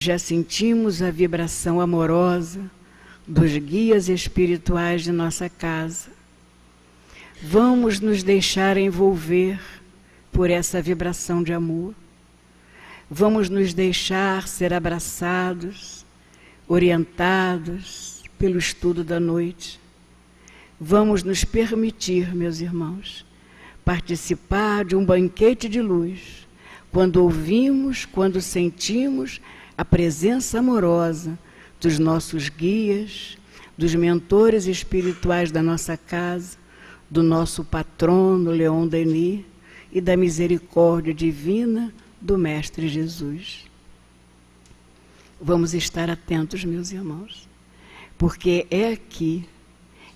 Já sentimos a vibração amorosa dos guias espirituais de nossa casa. Vamos nos deixar envolver por essa vibração de amor. Vamos nos deixar ser abraçados, orientados pelo estudo da noite. Vamos nos permitir, meus irmãos, participar de um banquete de luz, quando ouvimos, quando sentimos a presença amorosa dos nossos guias, dos mentores espirituais da nossa casa, do nosso patrono Leon Denis e da misericórdia divina do Mestre Jesus. Vamos estar atentos, meus irmãos, porque é aqui,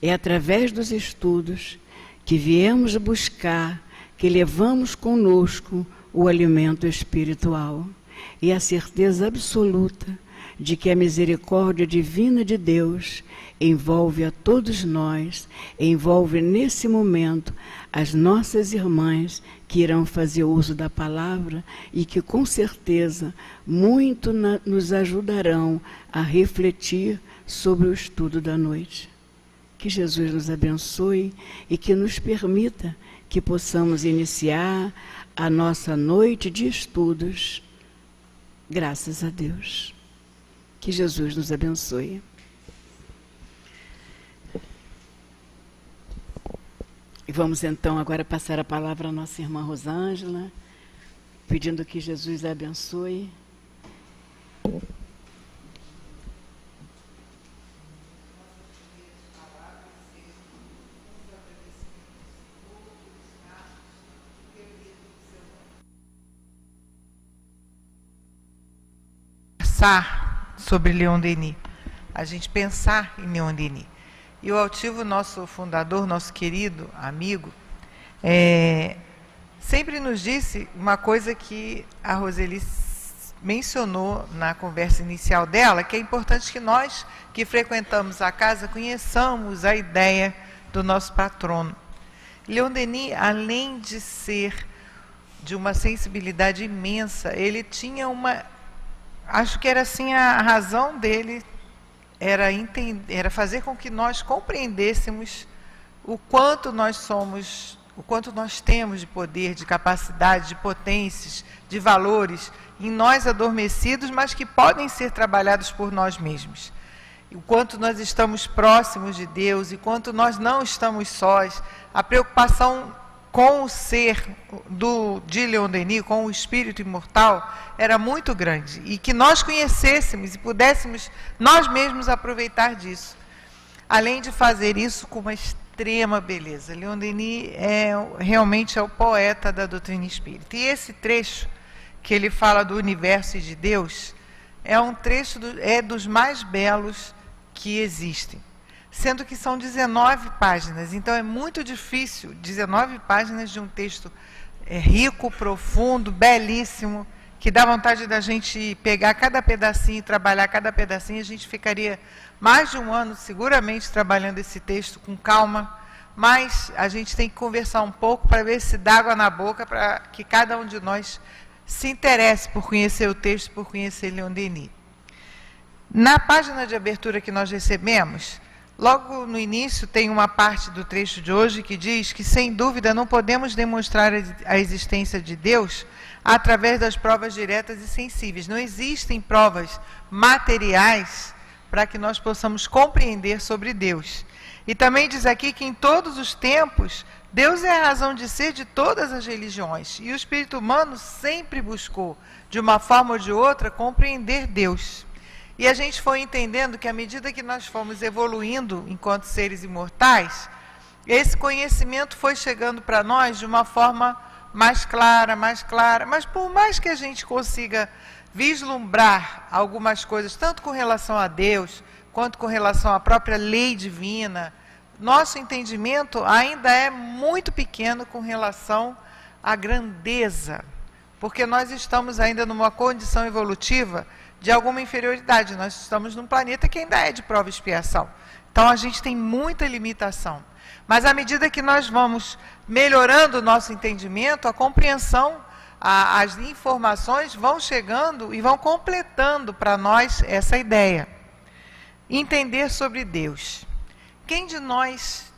é através dos estudos que viemos buscar, que levamos conosco o alimento espiritual e a certeza absoluta de que a misericórdia divina de Deus envolve a todos nós, envolve nesse momento as nossas irmãs que irão fazer uso da palavra e que com certeza muito nos ajudarão a refletir sobre o estudo da noite. Que Jesus nos abençoe e que nos permita que possamos iniciar a nossa noite de estudos. Graças a Deus. Que Jesus nos abençoe. E vamos então agora passar a palavra à nossa irmã Rosângela, pedindo que Jesus a abençoe. Sobre Leon Denis, a gente pensar em Leon Denis. E o Altivo, nosso fundador, nosso querido amigo, sempre nos disse uma coisa que a Roseli mencionou na conversa inicial dela, que é importante que nós que frequentamos a casa conheçamos a ideia do nosso patrono. Leon Denis, além de ser de uma sensibilidade imensa, ele tinha acho que era assim a razão dele, era fazer com que nós compreendêssemos o quanto nós somos, o quanto nós temos de poder, de capacidade, de potências, de valores em nós adormecidos, mas que podem ser trabalhados por nós mesmos. O quanto nós estamos próximos de Deus e quanto nós não estamos sós. A preocupação com o ser de Leon Denis, com o espírito imortal, era muito grande. E que nós conhecêssemos e pudéssemos nós mesmos aproveitar disso. Além de fazer isso com uma extrema beleza. Leon Denis realmente é o poeta da doutrina espírita. E esse trecho que ele fala do universo e de Deus, é um trecho dos mais belos que existem. Sendo que são 19 páginas, então é muito difícil, 19 páginas de um texto rico, profundo, belíssimo, que dá vontade da gente pegar cada pedacinho, trabalhar cada pedacinho. A gente ficaria mais de um ano seguramente trabalhando esse texto com calma, mas a gente tem que conversar um pouco para ver se dá água na boca, para que cada um de nós se interesse por conhecer o texto, por conhecer Leon Denis. Na página de abertura que nós recebemos, logo no início tem uma parte do trecho de hoje que diz que, sem dúvida, não podemos demonstrar a existência de Deus através das provas diretas e sensíveis. Não existem provas materiais para que nós possamos compreender sobre Deus. E também diz aqui que em todos os tempos, Deus é a razão de ser de todas as religiões. E o espírito humano sempre buscou, de uma forma ou de outra, compreender Deus. E a gente foi entendendo que, à medida que nós fomos evoluindo enquanto seres imortais, esse conhecimento foi chegando para nós de uma forma mais clara, mas por mais que a gente consiga vislumbrar algumas coisas, tanto com relação a Deus, quanto com relação à própria lei divina, nosso entendimento ainda é muito pequeno com relação à grandeza, porque nós estamos ainda numa condição evolutiva de alguma inferioridade. Nós estamos num planeta que ainda é de prova e expiação. Então a gente tem muita limitação. Mas à medida que nós vamos melhorando o nosso entendimento, a compreensão as informações vão chegando e vão completando para nós essa ideia. Entender sobre Deus. Quem de nós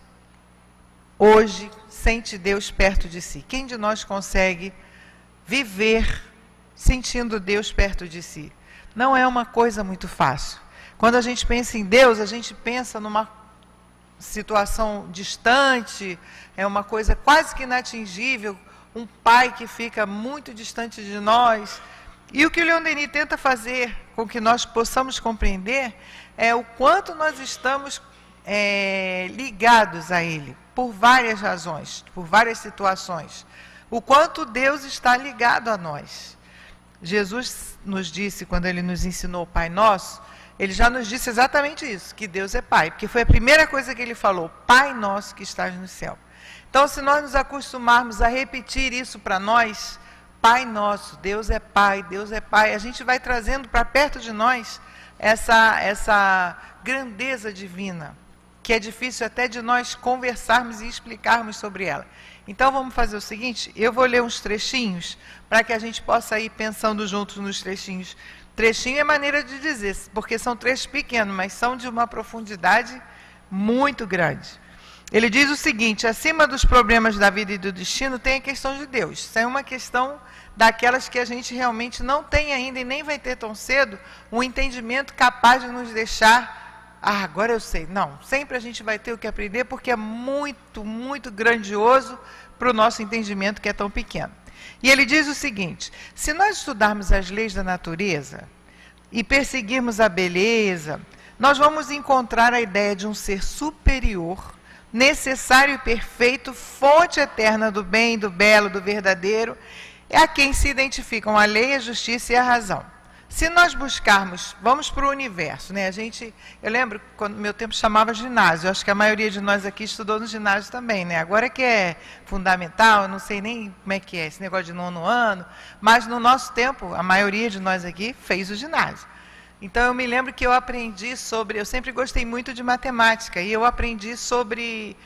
hoje sente Deus perto de si? Quem de nós consegue viver sentindo Deus perto de si? Não é uma coisa muito fácil. Quando a gente pensa em Deus, a gente pensa numa situação distante, é uma coisa quase que inatingível, um pai que fica muito distante de nós. E o que o Leon Denis tenta fazer com que nós possamos compreender é o quanto nós estamos ligados a Ele, por várias razões, por várias situações. O quanto Deus está ligado a nós. Jesus nos disse, quando Ele nos ensinou o Pai Nosso, Ele já nos disse exatamente isso, que Deus é Pai, porque foi a primeira coisa que Ele falou, Pai Nosso que estás no céu. Então, se nós nos acostumarmos a repetir isso para nós, Pai Nosso, Deus é Pai, a gente vai trazendo para perto de nós essa grandeza divina, que é difícil até de nós conversarmos e explicarmos sobre ela. Então, vamos fazer o seguinte, eu vou ler uns trechinhos, para que a gente possa ir pensando juntos nos trechinhos. Trechinho é maneira de dizer, porque são trechos pequenos, mas são de uma profundidade muito grande. Ele diz o seguinte, acima dos problemas da vida e do destino, tem a questão de Deus. Isso é uma questão daquelas que a gente realmente não tem ainda e nem vai ter tão cedo um entendimento capaz de nos deixar, agora eu sei. Não, sempre a gente vai ter o que aprender, porque é muito, muito grandioso para o nosso entendimento que é tão pequeno. E ele diz o seguinte, se nós estudarmos as leis da natureza e perseguirmos a beleza, nós vamos encontrar a ideia de um ser superior, necessário e perfeito, fonte eterna do bem, do belo, do verdadeiro, é a quem se identificam a lei, a justiça e a razão. Se nós buscarmos, vamos para o universo, né? Eu lembro, quando meu tempo chamava ginásio, acho que a maioria de nós aqui estudou no ginásio também, né? Agora que é fundamental, eu não sei nem como é que é esse negócio de 9º ano, mas no nosso tempo, a maioria de nós aqui fez o ginásio. Então, eu me lembro que eu aprendi eu sempre gostei muito de matemática, e eu aprendi sobre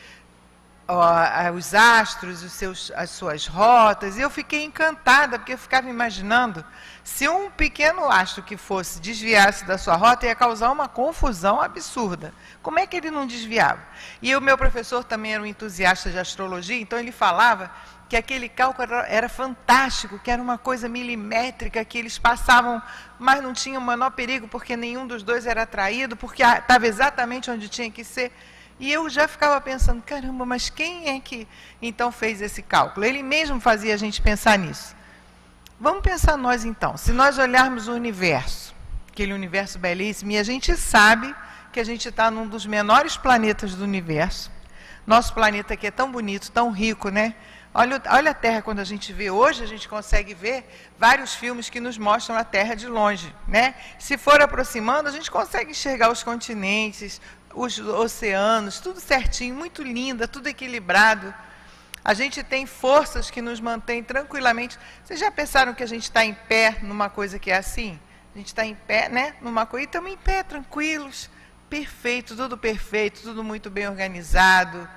os astros, as suas rotas, e eu fiquei encantada, porque eu ficava imaginando, se um pequeno astro que fosse desviasse da sua rota, ia causar uma confusão absurda. Como é que ele não desviava? E o meu professor também era um entusiasta de astrologia, então ele falava que aquele cálculo era fantástico, que era uma coisa milimétrica, que eles passavam, mas não tinha o menor perigo, porque nenhum dos dois era atraído, porque estava exatamente onde tinha que ser. E eu já ficava pensando, caramba, mas quem é que então fez esse cálculo? Ele mesmo fazia a gente pensar nisso. Vamos pensar nós então, se nós olharmos o universo, aquele universo belíssimo, e a gente sabe que a gente está num dos menores planetas do universo, nosso planeta que é tão bonito, tão rico, né? Olha a Terra quando a gente vê hoje, a gente consegue ver vários filmes que nos mostram a Terra de longe, né? Se for aproximando, a gente consegue enxergar os continentes, os oceanos, tudo certinho, muito linda, tudo equilibrado. A gente tem forças que nos mantêm tranquilamente. Vocês já pensaram que a gente está em pé numa coisa que é assim? A gente está em pé, né? Numa coisa, e estamos em pé, tranquilos, perfeito, tudo muito bem organizado.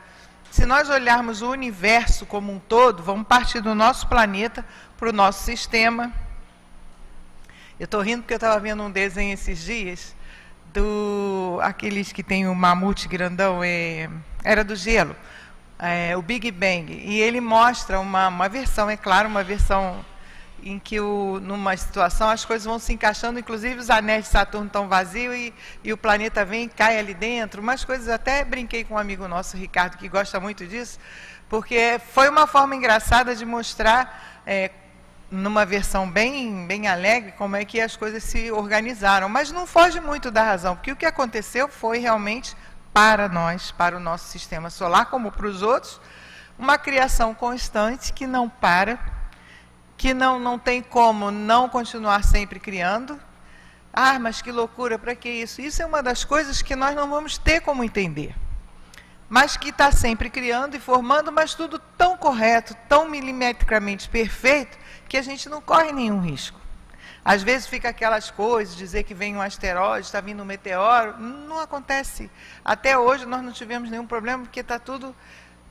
Se nós olharmos o universo como um todo, vamos partir do nosso planeta para o nosso sistema. Eu estou rindo porque eu estava vendo um desenho esses dias, aqueles que tem o mamute grandão, era do gelo, o Big Bang. E ele mostra uma versão, é claro, uma versão em que numa situação as coisas vão se encaixando, inclusive os anéis de Saturno estão vazios e o planeta vem e cai ali dentro, umas coisas, até brinquei com um amigo nosso, Ricardo, que gosta muito disso, porque foi uma forma engraçada de mostrar, numa versão bem alegre, como é que as coisas se organizaram, mas não foge muito da razão, porque o que aconteceu foi realmente para nós, para o nosso sistema solar, como para os outros, uma criação constante que não para, que não tem como não continuar sempre criando. Ah, mas que loucura, para que isso? Isso é uma das coisas que nós não vamos ter como entender. Mas que está sempre criando e formando, mas tudo tão correto, tão milimetricamente perfeito, que a gente não corre nenhum risco. Às vezes fica aquelas coisas, dizer que vem um asteroide, está vindo um meteoro, não acontece. Até hoje nós não tivemos nenhum problema, porque está tudo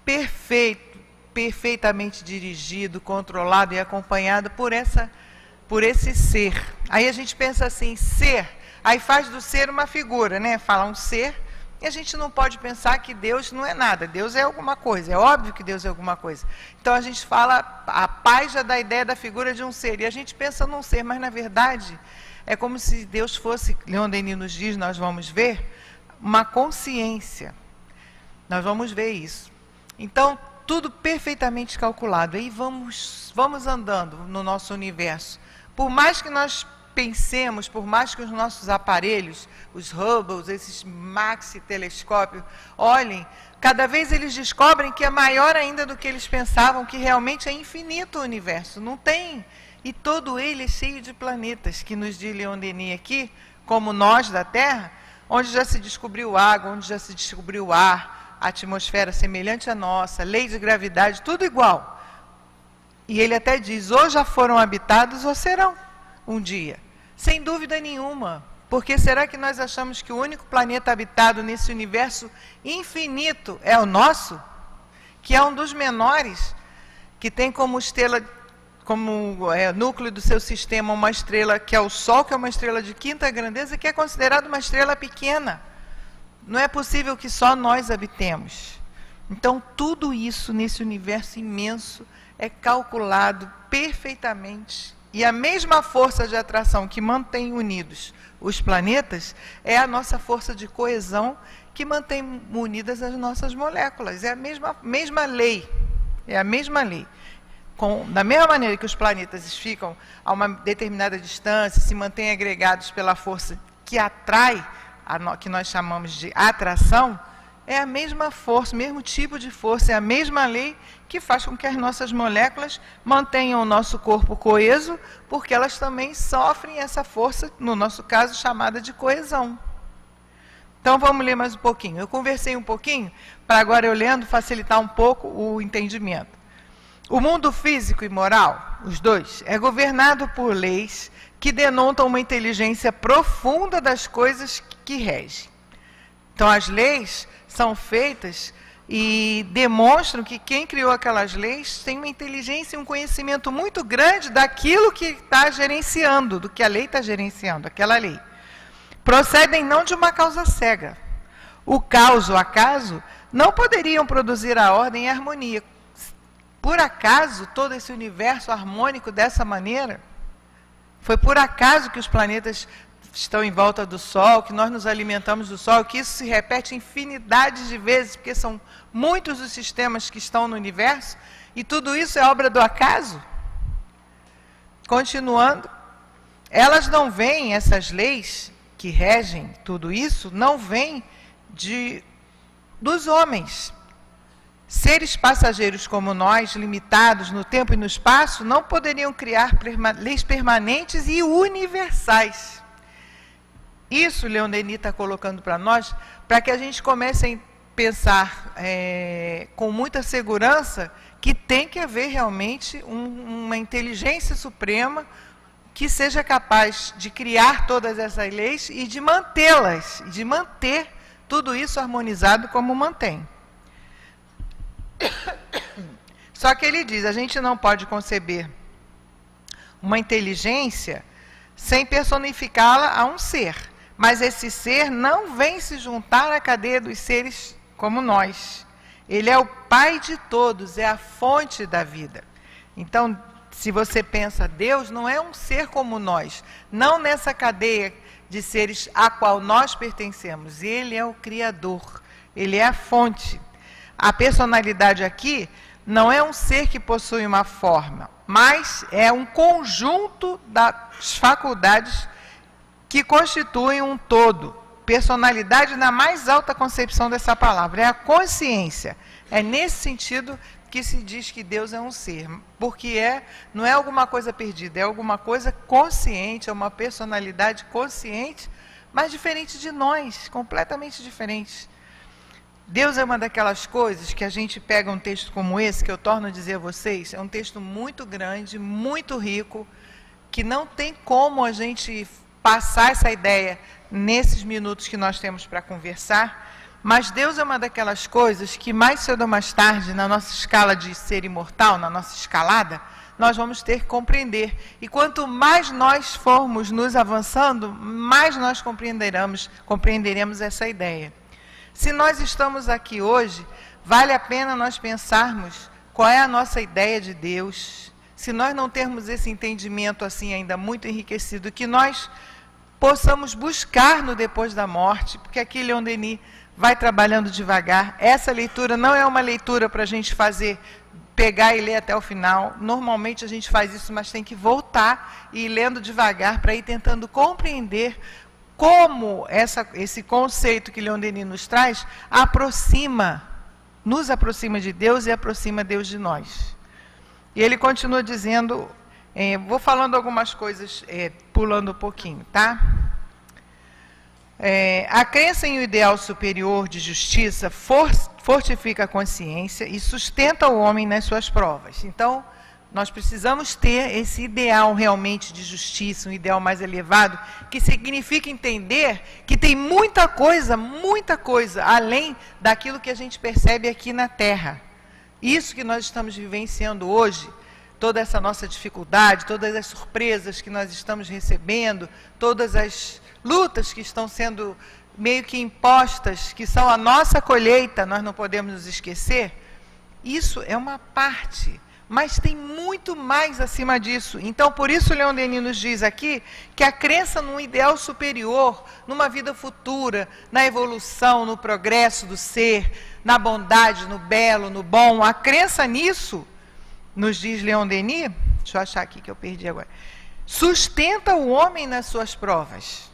perfeito. perfeitamente dirigido, controlado e acompanhado por esse ser. Aí a gente pensa assim, ser, aí faz do ser uma figura, né? Fala um ser, e a gente não pode pensar que Deus não é nada, Deus é alguma coisa, é óbvio que Deus é alguma coisa. Então a gente fala, a paz já dá a ideia da figura de um ser, e a gente pensa num ser, mas na verdade é como se Deus fosse, Leon Denis nos diz, nós vamos ver, uma consciência. Nós vamos ver isso. Então, tudo perfeitamente calculado. Aí vamos andando no nosso universo. Por mais que nós pensemos, por mais que os nossos aparelhos, os Hubble, esses maxi telescópios, olhem, cada vez eles descobrem que é maior ainda do que eles pensavam, que realmente é infinito o universo. Não tem. E todo ele é cheio de planetas, que nos diz Leon Denis aqui, como nós da Terra, onde já se descobriu água, onde já se descobriu ar, a atmosfera semelhante à nossa, lei de gravidade, tudo igual. E ele até diz, ou já foram habitados ou serão um dia. Sem dúvida nenhuma. Porque será que nós achamos que o único planeta habitado nesse universo infinito é o nosso? Que é um dos menores, que tem como estrela, como núcleo do seu sistema uma estrela que é o Sol, que é uma estrela de quinta grandeza, que é considerada uma estrela pequena. Não é possível que só nós habitemos. Então, tudo isso nesse universo imenso é calculado perfeitamente. E a mesma força de atração que mantém unidos os planetas é a nossa força de coesão que mantém unidas as nossas moléculas. É a mesma lei. É a mesma lei. Da mesma maneira que os planetas ficam a uma determinada distância, se mantêm agregados pela força que atrai, que nós chamamos de atração, é a mesma força, o mesmo tipo de força, é a mesma lei que faz com que as nossas moléculas mantenham o nosso corpo coeso, porque elas também sofrem essa força, no nosso caso, chamada de coesão. Então, vamos ler mais um pouquinho. Eu conversei um pouquinho, para agora eu lendo facilitar um pouco o entendimento. O mundo físico e moral, os dois, é governado por leis que denotam uma inteligência profunda das coisas que regem. Então, as leis são feitas e demonstram que quem criou aquelas leis tem uma inteligência e um conhecimento muito grande daquilo que está gerenciando, do que a lei está gerenciando, aquela lei. Procedem não de uma causa cega. O caos ou o acaso não poderiam produzir a ordem e a harmonia. Por acaso, todo esse universo harmônico dessa maneira? Foi por acaso que os planetas estão em volta do Sol, que nós nos alimentamos do Sol, que isso se repete infinidades de vezes, porque são muitos os sistemas que estão no universo, e tudo isso é obra do acaso? Continuando, elas não vêm, essas leis que regem tudo isso, não vêm dos homens. Seres passageiros como nós, limitados no tempo e no espaço, não poderiam criar leis permanentes e universais. Isso, Leon Denis está colocando para nós, para que a gente comece a pensar com muita segurança que tem que haver realmente uma inteligência suprema que seja capaz de criar todas essas leis e de mantê-las, de manter tudo isso harmonizado como mantém. Só que ele diz, a gente não pode conceber uma inteligência sem personificá-la a um ser. Mas esse ser não vem se juntar à cadeia dos seres como nós. Ele é o Pai de todos, é a fonte da vida. Então, se você pensa, Deus não é um ser como nós, não nessa cadeia de seres a qual nós pertencemos. Ele é o Criador, ele é a fonte. A personalidade aqui não é um ser que possui uma forma, mas é um conjunto das faculdades que constituem um todo. Personalidade na mais alta concepção dessa palavra, é a consciência. É nesse sentido que se diz que Deus é um ser, porque não é alguma coisa perdida, é alguma coisa consciente, é uma personalidade consciente, mas diferente de nós, completamente diferente. Deus é uma daquelas coisas que a gente pega um texto como esse, que eu torno a dizer a vocês, é um texto muito grande, muito rico, que não tem como a gente passar essa ideia nesses minutos que nós temos para conversar, Mas Deus é uma daquelas coisas que mais cedo ou mais tarde, na nossa escala de ser imortal, na nossa escalada, nós vamos ter que compreender. E quanto mais nós formos nos avançando, mais nós compreenderemos essa ideia. Se nós estamos aqui hoje, vale a pena nós pensarmos qual é a nossa ideia de Deus. Se nós não termos esse entendimento assim ainda muito enriquecido, que nós possamos buscar no depois da morte, porque aqui Leon Denis vai trabalhando devagar. Essa leitura não é uma leitura para a gente fazer, pegar e ler até o final. Normalmente a gente faz isso, mas tem que voltar e ir lendo devagar para ir tentando compreender como esse conceito que Leon Denis nos traz nos aproxima de Deus e aproxima Deus de nós. E ele continua dizendo, vou falando algumas coisas, pulando um pouquinho, tá? A crença em um ideal superior de justiça fortifica a consciência e sustenta o homem nas suas provas. Então, nós precisamos ter esse ideal realmente de justiça, um ideal mais elevado, que significa entender que tem muita coisa além daquilo que a gente percebe aqui na Terra. Isso que nós estamos vivenciando hoje, toda essa nossa dificuldade, todas as surpresas que nós estamos recebendo, todas as lutas que estão sendo meio que impostas, que são a nossa colheita, nós não podemos nos esquecer, isso é uma parte, mas tem muito mais acima disso. Então, por isso Leon Denis nos diz aqui que a crença num ideal superior, numa vida futura, na evolução, no progresso do ser, na bondade, no belo, no bom, a crença nisso, nos diz Leon Denis, deixa eu achar aqui que eu perdi agora, sustenta o homem nas suas provas,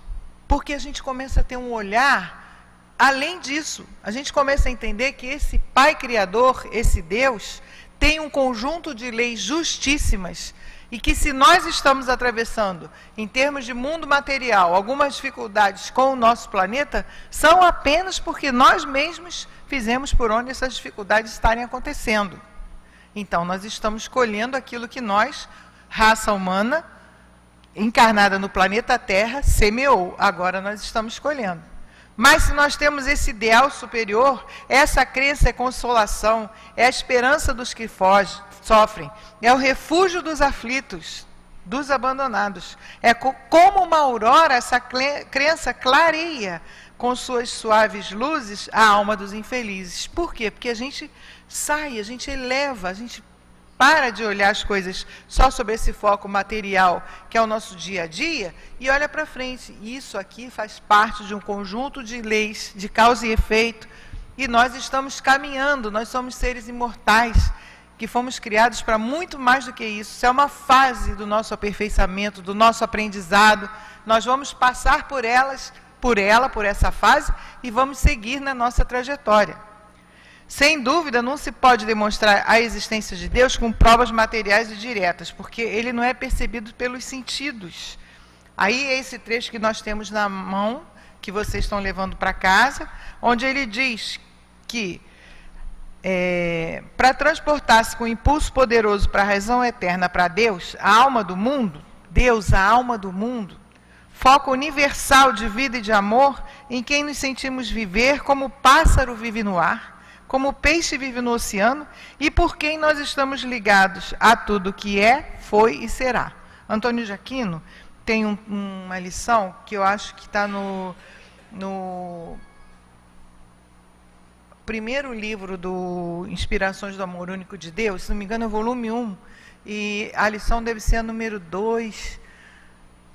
porque a gente começa a ter um olhar além disso, a gente começa a entender que esse Pai Criador, esse Deus, tem um conjunto de leis justíssimas e que se nós estamos atravessando, em termos de mundo material, algumas dificuldades com o nosso planeta, são apenas porque nós mesmos fizemos por onde essas dificuldades estarem acontecendo. Então, nós estamos colhendo aquilo que nós, raça humana, encarnada no planeta Terra, semeou. Agora nós estamos colhendo. Mas se nós temos esse ideal superior, essa crença é consolação, é a esperança dos que sofrem, é o refúgio dos aflitos, dos abandonados. É como uma aurora, essa crença clareia com suas suaves luzes a alma dos infelizes. Por quê? Porque a gente sai, a gente eleva, a gente para de olhar as coisas só sobre esse foco material, que é o nosso dia a dia, e olha para frente. Isso aqui faz parte de um conjunto de leis, de causa e efeito, e nós estamos caminhando, nós somos seres imortais, que fomos criados para muito mais do que isso. Isso é uma fase do nosso aperfeiçoamento, do nosso aprendizado. Nós vamos passar por essa fase, e vamos seguir na nossa trajetória. Sem dúvida, não se pode demonstrar a existência de Deus com provas materiais e diretas, porque ele não é percebido pelos sentidos. Aí é esse trecho que nós temos na mão, que vocês estão levando para casa, onde ele diz que para transportar-se com impulso poderoso para a razão eterna, para Deus, a alma do mundo, Deus, a alma do mundo, foco universal de vida e de amor, em quem nos sentimos viver como o pássaro vive no ar, como o peixe vive no oceano, e por quem nós estamos ligados a tudo que é, foi e será. Antônio de Aquino tem uma lição que eu acho que está no primeiro livro do Inspirações do Amor Único de Deus, se não me engano é o volume 1, e a lição deve ser a número 2,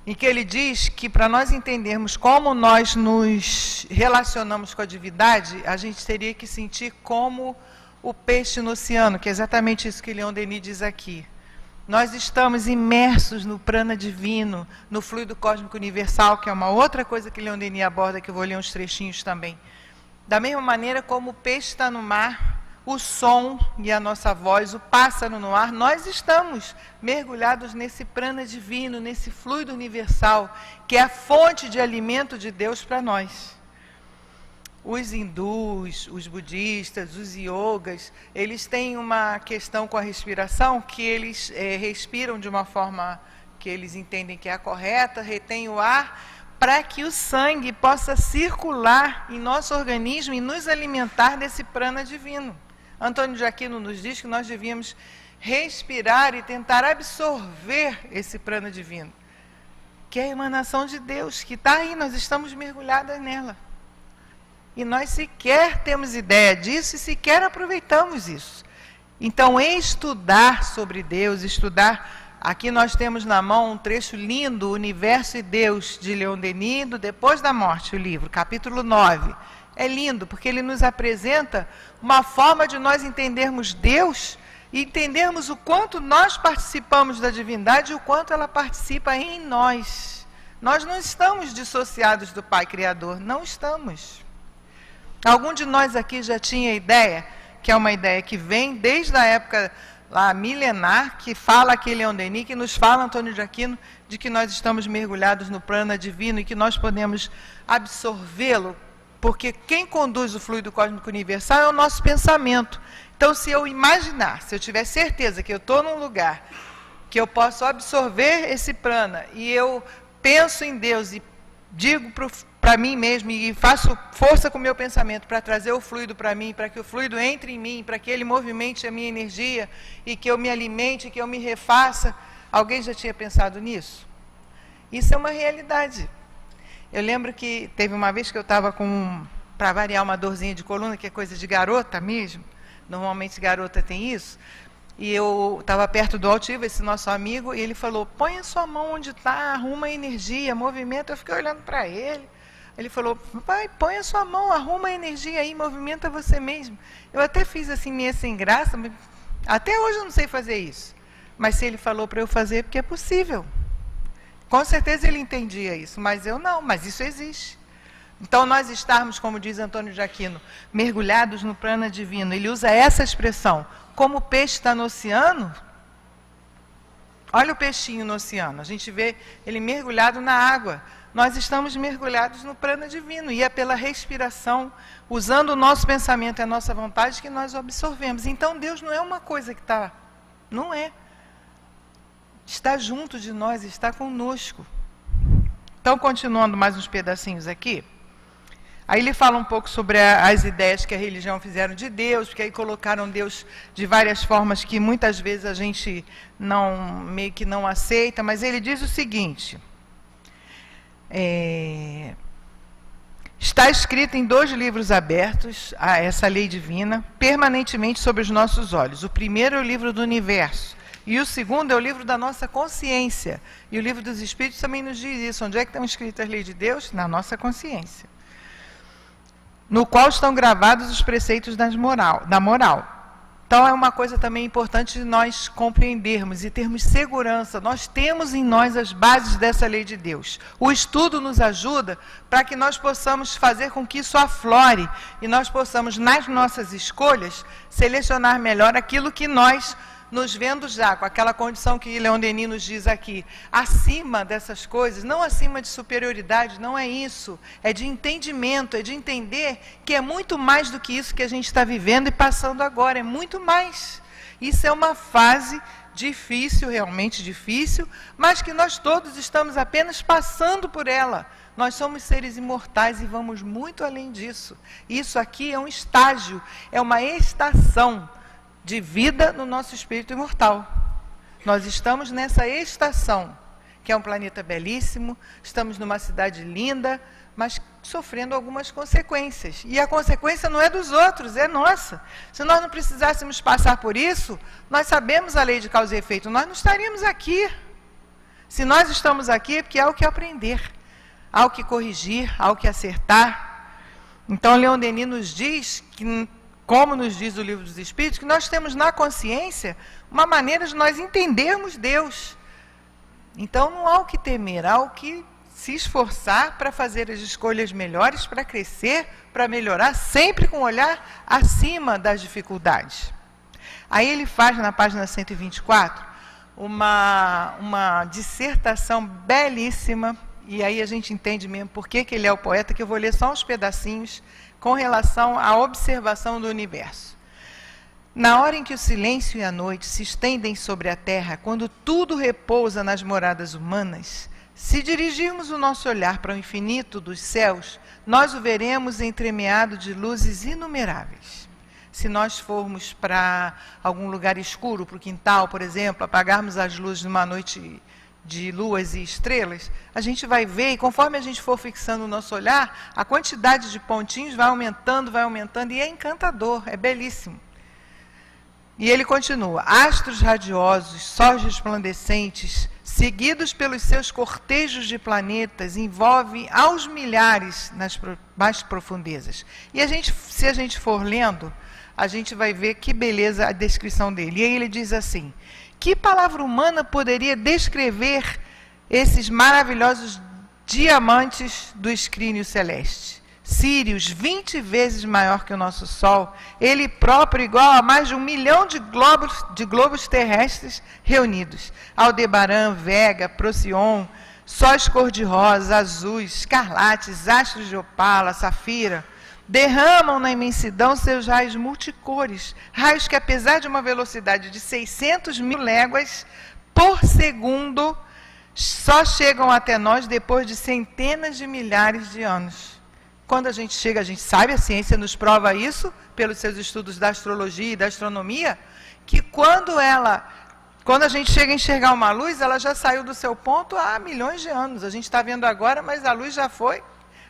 em que ele diz que para nós entendermos como nós nos relacionamos com a divindade, a gente teria que sentir como o peixe no oceano, que é exatamente isso que Leon Denis diz aqui. Nós estamos imersos no prana divino, no fluido cósmico universal, que é uma outra coisa que Leon Denis aborda, que eu vou ler uns trechinhos também. Da mesma maneira como o peixe está no mar, o som e a nossa voz, o pássaro no ar, nós estamos mergulhados nesse prana divino, nesse fluido universal, que é a fonte de alimento de Deus para nós. Os hindus, os budistas, os yogas, eles têm uma questão com a respiração, que eles respiram de uma forma que eles entendem que é a correta, retêm o ar, para que o sangue possa circular em nosso organismo e nos alimentar desse prana divino. Antônio de Aquino nos diz que nós devíamos respirar e tentar absorver esse prana divino, que é a emanação de Deus, que está aí, nós estamos mergulhadas nela. E nós sequer temos ideia disso e sequer aproveitamos isso. Então, estudar sobre Deus, aqui nós temos na mão um trecho lindo, O Universo e Deus, de Leon Denis, do Depois da Morte, o livro, capítulo 9. É lindo, porque ele nos apresenta uma forma de nós entendermos Deus e entendermos o quanto nós participamos da divindade e o quanto ela participa em nós. Nós não estamos dissociados do Pai Criador, não estamos. Algum de nós aqui já tinha ideia, que é uma ideia que vem desde a época lá milenar, que fala aqui Leon Denis, que nos fala Antônio de Aquino, de que nós estamos mergulhados no prana divino e que nós podemos absorvê-lo, porque quem conduz o fluido cósmico universal é o nosso pensamento. Então, se eu imaginar, se eu tiver certeza que eu estou num lugar que eu posso absorver esse prana, e eu penso em Deus e digo para mim mesmo, e faço força com o meu pensamento para trazer o fluido para mim, para que o fluido entre em mim, para que ele movimente a minha energia, e que eu me alimente, que eu me refaça. Alguém já tinha pensado nisso? Isso é uma realidade. Eu lembro que teve uma vez que eu estava com, para variar, uma dorzinha de coluna, que é coisa de garota mesmo, normalmente garota tem isso, e eu estava perto do altivo, esse nosso amigo, e ele falou, põe a sua mão onde está, arruma a energia, movimenta. Eu fiquei olhando para ele, ele falou, pai, põe a sua mão, arruma a energia aí, movimenta você mesmo. Eu até fiz assim, meio sem graça, mas até hoje eu não sei fazer isso, mas se ele falou para eu fazer, porque é possível. Com certeza ele entendia isso, mas eu não, mas isso existe. Então, nós estarmos, como diz Antônio de Aquino, mergulhados no prana divino, ele usa essa expressão, como o peixe está no oceano, olha o peixinho no oceano, a gente vê ele mergulhado na água, nós estamos mergulhados no prana divino, e é pela respiração, usando o nosso pensamento e a nossa vontade, que nós absorvemos. Então, Deus não é uma coisa que está, não é. Está junto de nós, está conosco. Então, continuando mais uns pedacinhos aqui, aí ele fala um pouco sobre as ideias que a religião fizeram de Deus, porque aí colocaram Deus de várias formas que muitas vezes a gente meio que não aceita, mas ele diz o seguinte, está escrito em 2 livros abertos, essa lei divina, permanentemente sobre os nossos olhos. O primeiro é o livro do universo, e o segundo é o livro da nossa consciência. E o livro dos Espíritos também nos diz isso. Onde é que estão escritas as leis de Deus? Na nossa consciência. No qual estão gravados os preceitos da moral. Então, é uma coisa também importante de nós compreendermos e termos segurança. Nós temos em nós as bases dessa lei de Deus. O estudo nos ajuda para que nós possamos fazer com que isso aflore e nós possamos, nas nossas escolhas, selecionar melhor aquilo que nós, nos vendo já com aquela condição que Leon Denis nos diz aqui, acima dessas coisas, não acima de superioridade, não é isso, é de entendimento, é de entender que é muito mais do que isso que a gente está vivendo e passando agora, é muito mais. Isso é uma fase difícil, realmente difícil, mas que nós todos estamos apenas passando por ela. Nós somos seres imortais e vamos muito além disso. Isso aqui é um estágio, é uma estação de vida no nosso espírito imortal. Nós estamos nessa estação, que é um planeta belíssimo, estamos numa cidade linda, mas sofrendo algumas consequências. E a consequência não é dos outros, é nossa. Se nós não precisássemos passar por isso, nós sabemos a lei de causa e efeito, nós não estaríamos aqui. Se nós estamos aqui é porque há o que aprender, há o que corrigir, há o que acertar. Então, Leon Denis nos diz que, como nos diz o Livro dos Espíritos, que nós temos na consciência uma maneira de nós entendermos Deus. Então não há o que temer, há o que se esforçar para fazer as escolhas melhores, para crescer, para melhorar, sempre com um olhar acima das dificuldades. Aí ele faz na página 124 uma dissertação belíssima, e aí a gente entende mesmo por que ele é o poeta, que eu vou ler só uns pedacinhos, com relação à observação do universo. Na hora em que o silêncio e a noite se estendem sobre a terra, quando tudo repousa nas moradas humanas, Se dirigirmos o nosso olhar para o infinito dos céus, nós o veremos entremeado de luzes inumeráveis. Se nós formos para algum lugar escuro, para o quintal, por exemplo, apagarmos as luzes numa noite de luas e estrelas, a gente vai ver, e conforme a gente for fixando o nosso olhar, a quantidade de pontinhos vai aumentando, e é encantador, é belíssimo. E ele continua: astros radiosos, sóis resplandecentes, seguidos pelos seus cortejos de planetas, envolvem aos milhares nas mais profundezas. E se a gente for lendo, a gente vai ver que beleza a descrição dele. E aí ele diz assim: que palavra humana poderia descrever esses maravilhosos diamantes do escrínio celeste? Sírius, 20 vezes maior que o nosso Sol, ele próprio igual a mais de 1 milhão de globos terrestres reunidos. Aldebaran, Vega, Procyon, sóis cor-de-rosa, azuis, escarlates, astros de opala, safira, derramam na imensidão seus raios multicores, raios que, apesar de uma velocidade de 600.000 léguas por segundo, só chegam até nós depois de centenas de milhares de anos. Quando a gente chega, a gente sabe, a ciência nos prova isso, pelos seus estudos da astrologia e da astronomia, que quando a gente chega a enxergar uma luz, ela já saiu do seu ponto há milhões de anos. A gente está vendo agora, mas a luz já foi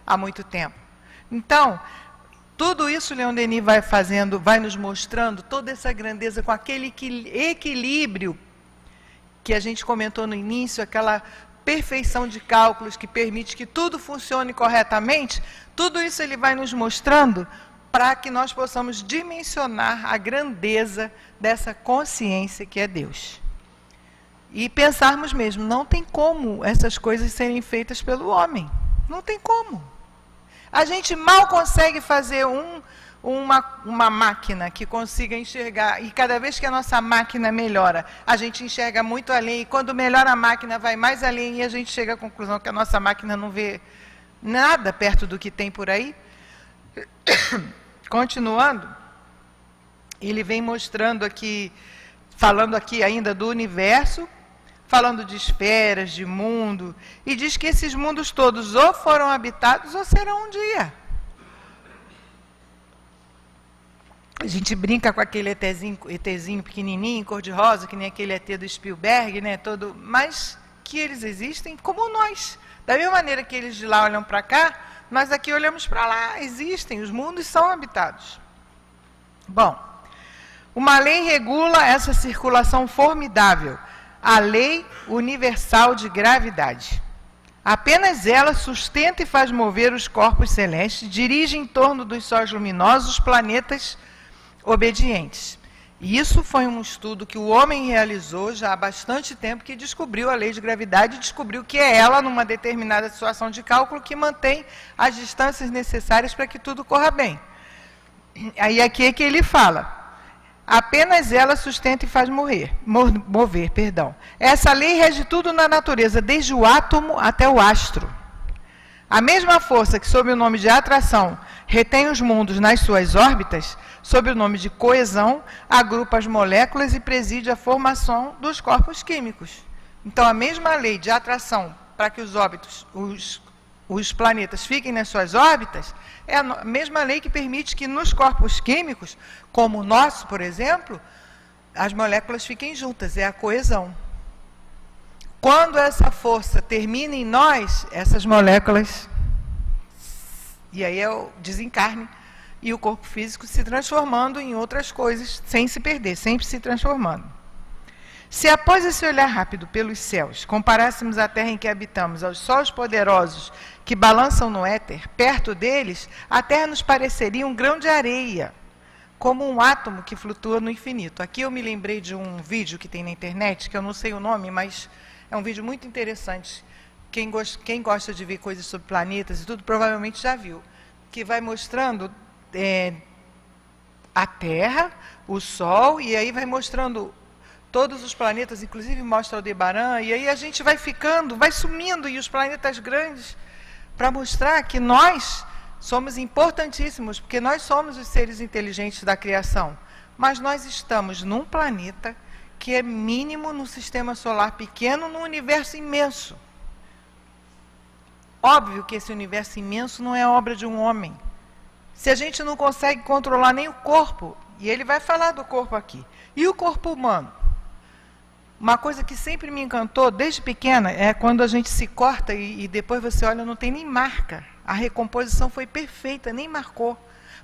há muito tempo. Então, tudo isso Leon Denis vai nos mostrando toda essa grandeza, com aquele equilíbrio que a gente comentou no início, aquela perfeição de cálculos que permite que tudo funcione corretamente. Tudo isso ele vai nos mostrando para que nós possamos dimensionar a grandeza dessa consciência que é Deus. E pensarmos mesmo, não tem como essas coisas serem feitas pelo homem. Não tem como. A gente mal consegue fazer uma máquina que consiga enxergar, e cada vez que a nossa máquina melhora, a gente enxerga muito além, e quando melhora a máquina vai mais além, e a gente chega à conclusão que a nossa máquina não vê nada perto do que tem por aí. Continuando, ele vem mostrando aqui, falando aqui ainda do universo, falando de esferas, de mundo, e diz que esses mundos todos ou foram habitados ou serão um dia. A gente brinca com aquele ETzinho pequenininho, cor-de-rosa, que nem aquele ET do Spielberg, né, mas que eles existem como nós. Da mesma maneira que eles de lá olham para cá, nós aqui olhamos para lá, existem, os mundos são habitados. Bom, uma lei regula essa circulação formidável, a lei universal de gravidade. Apenas ela sustenta e faz mover os corpos celestes, dirige em torno dos sóis luminosos os planetas obedientes. E isso foi um estudo que o homem realizou já há bastante tempo, que descobriu a lei de gravidade e descobriu que é ela, numa determinada situação de cálculo, que mantém as distâncias necessárias para que tudo corra bem. Aí aqui é que ele fala: apenas ela sustenta e faz mover. Essa lei rege tudo na natureza, desde o átomo até o astro. A mesma força que, sob o nome de atração, retém os mundos nas suas órbitas, sob o nome de coesão, agrupa as moléculas e preside a formação dos corpos químicos. Então, a mesma lei de atração para que os planetas fiquem nas suas órbitas é a mesma lei que permite que nos corpos químicos, como o nosso, por exemplo, as moléculas fiquem juntas, é a coesão. Quando essa força termina em nós, essas moléculas, e aí é o desencarne, e o corpo físico se transformando em outras coisas, sem se perder, sempre se transformando. Se após esse olhar rápido pelos céus, comparássemos a terra em que habitamos aos sóis poderosos que balançam no éter, perto deles, a terra nos pareceria um grão de areia, como um átomo que flutua no infinito. Aqui eu me lembrei de um vídeo que tem na internet, que eu não sei o nome, mas é um vídeo muito interessante. Quem gosta de ver coisas sobre planetas e tudo, provavelmente já viu. Que vai mostrando a Terra, o Sol, e aí vai mostrando todos os planetas, inclusive mostra o Aldebaran, e aí a gente vai ficando, vai sumindo, e os planetas grandes, para mostrar que nós somos importantíssimos, porque nós somos os seres inteligentes da criação. Mas nós estamos num planeta que é mínimo, num sistema solar pequeno, num universo imenso. Óbvio que esse universo imenso não é obra de um homem. Se a gente não consegue controlar nem o corpo, e ele vai falar do corpo aqui, e o corpo humano? Uma coisa que sempre me encantou, desde pequena, é quando a gente se corta e depois você olha, não tem nem marca. A recomposição foi perfeita, nem marcou.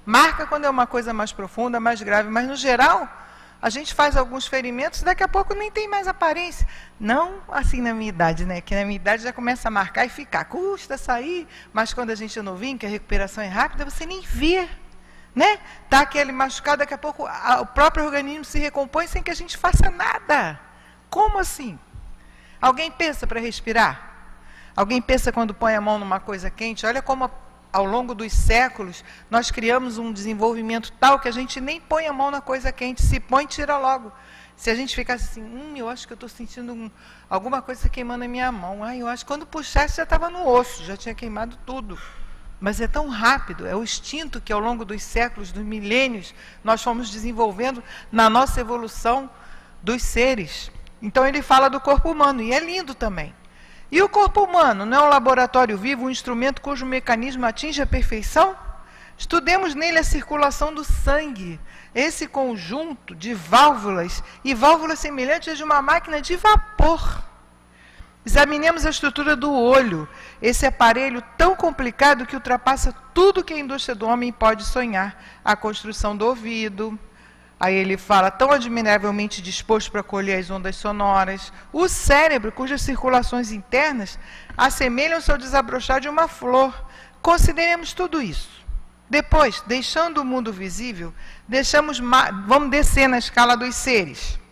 Marca quando é uma coisa mais profunda, mais grave, mas no geral, a gente faz alguns ferimentos e daqui a pouco nem tem mais aparência. Não assim na minha idade, né? Que na minha idade já começa a marcar e ficar. Custa sair, mas quando a gente é novinho, que a recuperação é rápida, você nem vê. Né? Tá aquele machucado, daqui a pouco o próprio organismo se recompõe sem que a gente faça nada. Como assim? Alguém pensa para respirar? Alguém pensa quando põe a mão numa coisa quente? Olha como ao longo dos séculos nós criamos um desenvolvimento tal que a gente nem põe a mão na coisa quente, se põe, tira logo. Se a gente ficasse assim, eu acho que eu estou sentindo alguma coisa queimando a minha mão. Eu acho que quando puxasse já estava no osso, já tinha queimado tudo. Mas é tão rápido, é o instinto que ao longo dos séculos, dos milênios, nós fomos desenvolvendo na nossa evolução dos seres. Então ele fala do corpo humano, e é lindo também. E o corpo humano não é um laboratório vivo, um instrumento cujo mecanismo atinge a perfeição? Estudemos nele a circulação do sangue, esse conjunto de válvulas, e válvulas semelhantes a de uma máquina de vapor. Examinemos a estrutura do olho, esse aparelho tão complicado que ultrapassa tudo que a indústria do homem pode sonhar. A construção do ouvido, aí ele fala, tão admiravelmente disposto para colher as ondas sonoras. O cérebro, cujas circulações internas assemelham-se ao desabrochar de uma flor. Consideremos tudo isso. Depois, deixando o mundo visível, vamos descer na escala dos seres.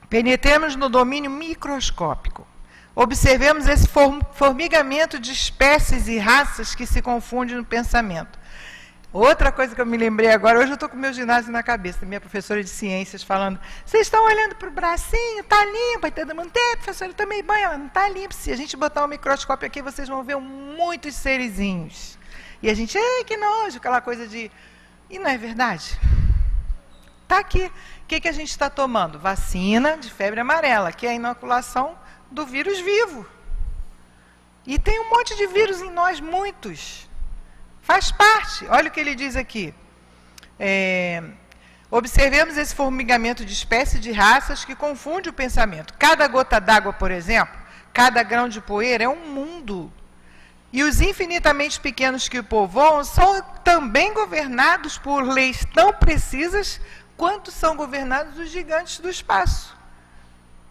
Penetremos no domínio microscópico. Observemos esse formigamento de espécies e raças que se confundem no pensamento. Outra coisa que eu me lembrei agora, hoje eu estou com o meu ginásio na cabeça, minha professora de ciências falando, vocês estão olhando para o bracinho, está limpo, aí todo mundo, professora, eu tomei banho, ela não está limpo, se a gente botar um microscópio aqui, vocês vão ver muitos serizinhos. E a gente, que nojo, aquela coisa de... E não é verdade? Está aqui. O que a gente está tomando? Vacina de febre amarela, que é a inoculação do vírus vivo. E tem um monte de vírus em nós, muitos. Faz parte. Olha o que ele diz aqui. Observemos esse formigamento de espécies de raças que confunde o pensamento. Cada gota d'água, por exemplo, cada grão de poeira é um mundo. E os infinitamente pequenos que o povoam são também governados por leis tão precisas quanto são governados os gigantes do espaço.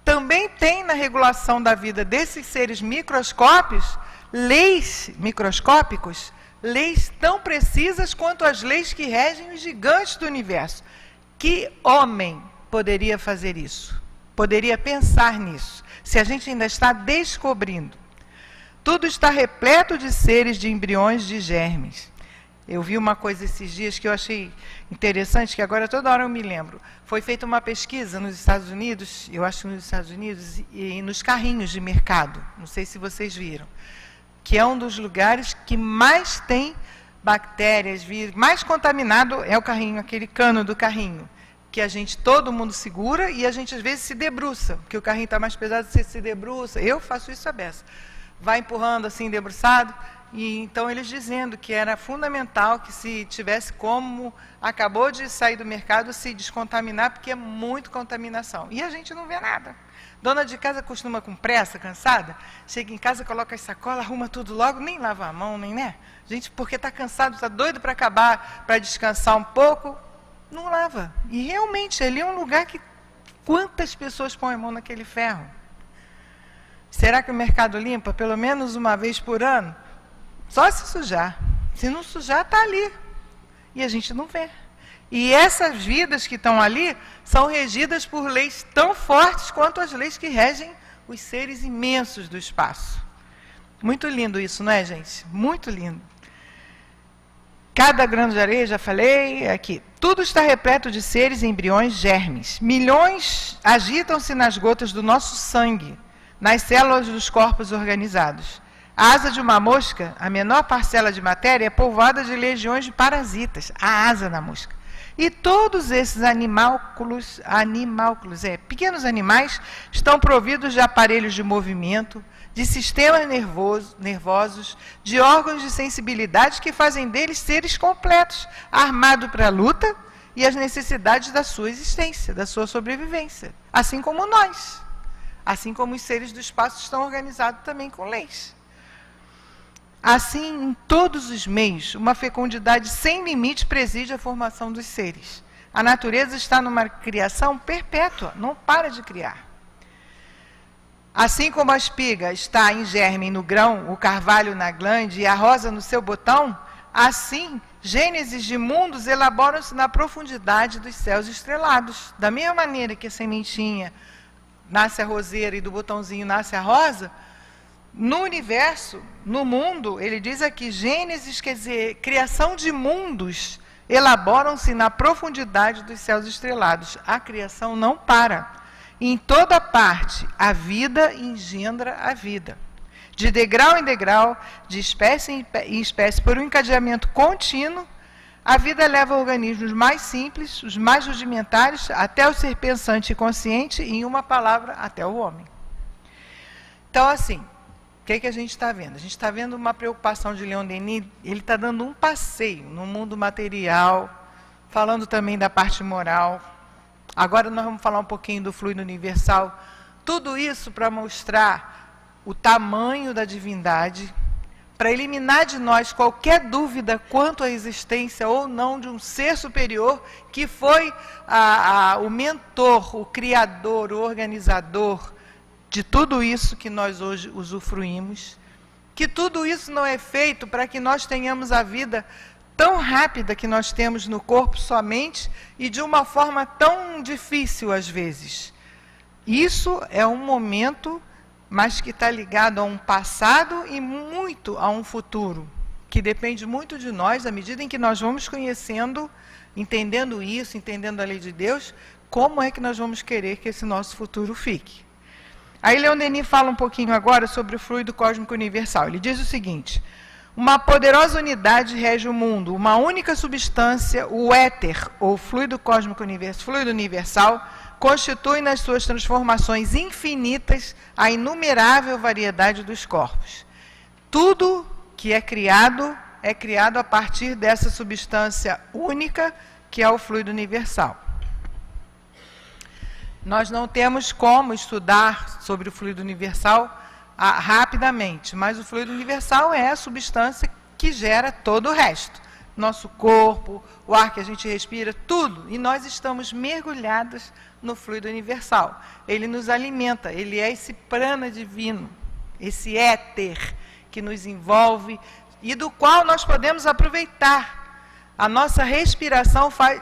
Também tem na regulação da vida desses seres microscópicos, leis microscópicos, leis tão precisas quanto as leis que regem os gigantes do universo. Que homem poderia fazer isso? Poderia pensar nisso? Se a gente ainda está descobrindo. Tudo está repleto de seres, de embriões, de germes. Eu vi uma coisa esses dias que eu achei interessante, que agora toda hora eu me lembro. Foi feita uma pesquisa nos Estados Unidos, eu acho que nos Estados Unidos, e nos carrinhos de mercado. Não sei se vocês viram. Que é um dos lugares que mais tem bactérias, vírus, mais contaminado é o carrinho, aquele cano do carrinho, que todo mundo segura e a gente às vezes se debruça, porque o carrinho está mais pesado, você se debruça. Eu faço isso à beça. Vai empurrando assim, debruçado, e então eles dizendo que era fundamental que se tivesse como, acabou de sair do mercado, se descontaminar, porque é muito contaminação. E a gente não vê nada. Dona de casa costuma com pressa, cansada, chega em casa, coloca as sacolas, arruma tudo logo, nem lava a mão, nem, né? Gente, porque está cansado, está doido para acabar, para descansar um pouco, não lava. E realmente, ali é um lugar que quantas pessoas põem a mão naquele ferro? Será que o mercado limpa pelo menos uma vez por ano? Só se sujar. Se não sujar, está ali. E a gente não vê. E essas vidas que estão ali são regidas por leis tão fortes quanto as leis que regem os seres imensos do espaço. Muito lindo isso, não é, gente? Muito lindo. Cada grão de areia, já falei, aqui. Tudo está repleto de seres, embriões, germes. Milhões agitam-se nas gotas do nosso sangue, nas células dos corpos organizados. A asa de uma mosca, a menor parcela de matéria, é povoada de legiões de parasitas. A asa da mosca. E todos esses animálculos, pequenos animais, estão providos de aparelhos de movimento, de sistemas nervosos, de órgãos de sensibilidade que fazem deles seres completos, armados para a luta e as necessidades da sua existência, da sua sobrevivência, assim como nós, assim como os seres do espaço estão organizados também com leis. Assim, em todos os meios, uma fecundidade sem limite preside a formação dos seres. A natureza está numa criação perpétua, não para de criar. Assim como a espiga está em germe no grão, o carvalho na glande e a rosa no seu botão, assim, gênesis de mundos elaboram-se na profundidade dos céus estrelados. Da mesma maneira que a sementinha nasce a roseira e do botãozinho nasce a rosa, no universo, no mundo, ele diz aqui, gênesis, quer dizer, criação de mundos, elaboram-se na profundidade dos céus estrelados. A criação não para. Em toda parte, a vida engendra a vida. De degrau em degrau, de espécie em espécie, por um encadeamento contínuo, a vida leva organismos mais simples, os mais rudimentares, até o ser pensante e consciente, e, em uma palavra, até o homem. Então, assim, o que a gente está vendo? A gente está vendo uma preocupação de Leon Denis, ele está dando um passeio no mundo material, falando também da parte moral. Agora nós vamos falar um pouquinho do fluido universal. Tudo isso para mostrar o tamanho da divindade, para eliminar de nós qualquer dúvida quanto à existência ou não de um ser superior que foi o mentor, o criador, o organizador de tudo isso que nós hoje usufruímos. Que tudo isso não é feito para que nós tenhamos a vida tão rápida que nós temos no corpo somente e de uma forma tão difícil às vezes. Isso é um momento, mas que está ligado a um passado e muito a um futuro, que depende muito de nós, à medida em que nós vamos conhecendo, entendendo isso, entendendo a lei de Deus, como é que nós vamos querer que esse nosso futuro fique. Aí Leon Denis fala um pouquinho agora sobre o fluido cósmico universal. Ele diz o seguinte: uma poderosa unidade rege o mundo, uma única substância, o éter, ou fluido cósmico fluido universal, constitui nas suas transformações infinitas a inumerável variedade dos corpos. Tudo que é criado a partir dessa substância única, que é o fluido universal. Nós não temos como estudar sobre o fluido universal rapidamente, mas o fluido universal é a substância que gera todo o resto. Nosso corpo, o ar que a gente respira, tudo. E nós estamos mergulhados no fluido universal. Ele nos alimenta, ele é esse prana divino, esse éter que nos envolve e do qual nós podemos aproveitar. A nossa respiração faz,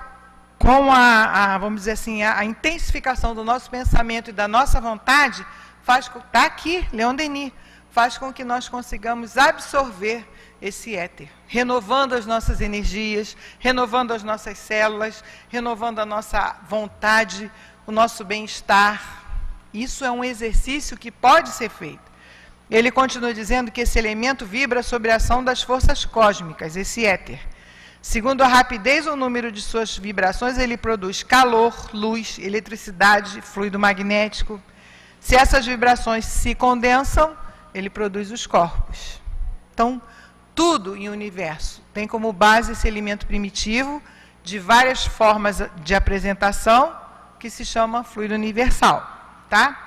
com vamos dizer assim, a intensificação do nosso pensamento e da nossa vontade, está aqui, Leon Denis, faz com que nós consigamos absorver esse éter, renovando as nossas energias, renovando as nossas células, renovando a nossa vontade, o nosso bem-estar. Isso é um exercício que pode ser feito. Ele continua dizendo que esse elemento vibra sobre a ação das forças cósmicas, esse éter. Segundo a rapidez ou número de suas vibrações, ele produz calor, luz, eletricidade, fluido magnético. Se essas vibrações se condensam, ele produz os corpos. Então, tudo em universo tem como base esse elemento primitivo de várias formas de apresentação que se chama fluido universal, tá?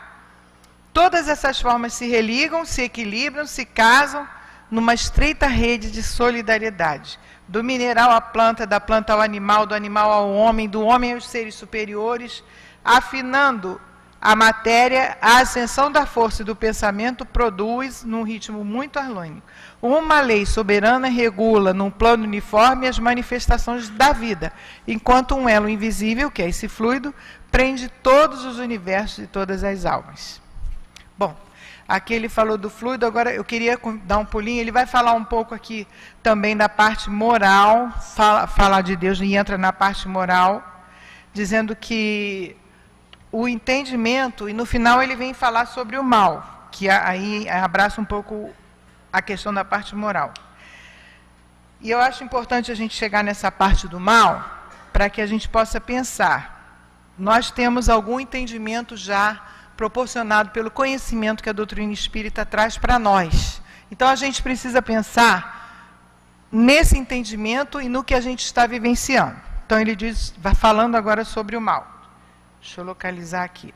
Todas essas formas se religam, se equilibram, se casam numa estreita rede de solidariedade. Do mineral à planta, da planta ao animal, do animal ao homem, do homem aos seres superiores, afinando a matéria, a ascensão da força e do pensamento produz, num ritmo muito harmônico. Uma lei soberana regula, num plano uniforme, as manifestações da vida, enquanto um elo invisível, que é esse fluido, prende todos os universos e todas as almas. Bom, aqui ele falou do fluido, agora eu queria dar um pulinho, ele vai falar um pouco aqui também da parte moral, falar de Deus e entra na parte moral, dizendo que o entendimento, e no final ele vem falar sobre o mal, que aí abraça um pouco a questão da parte moral. E eu acho importante a gente chegar nessa parte do mal, para que a gente possa pensar. Nós temos algum entendimento já proporcionado pelo conhecimento que a doutrina espírita traz para nós. Então a gente precisa pensar nesse entendimento e no que a gente está vivenciando. Então ele diz, vai falando agora sobre o mal. Deixa eu localizar aqui.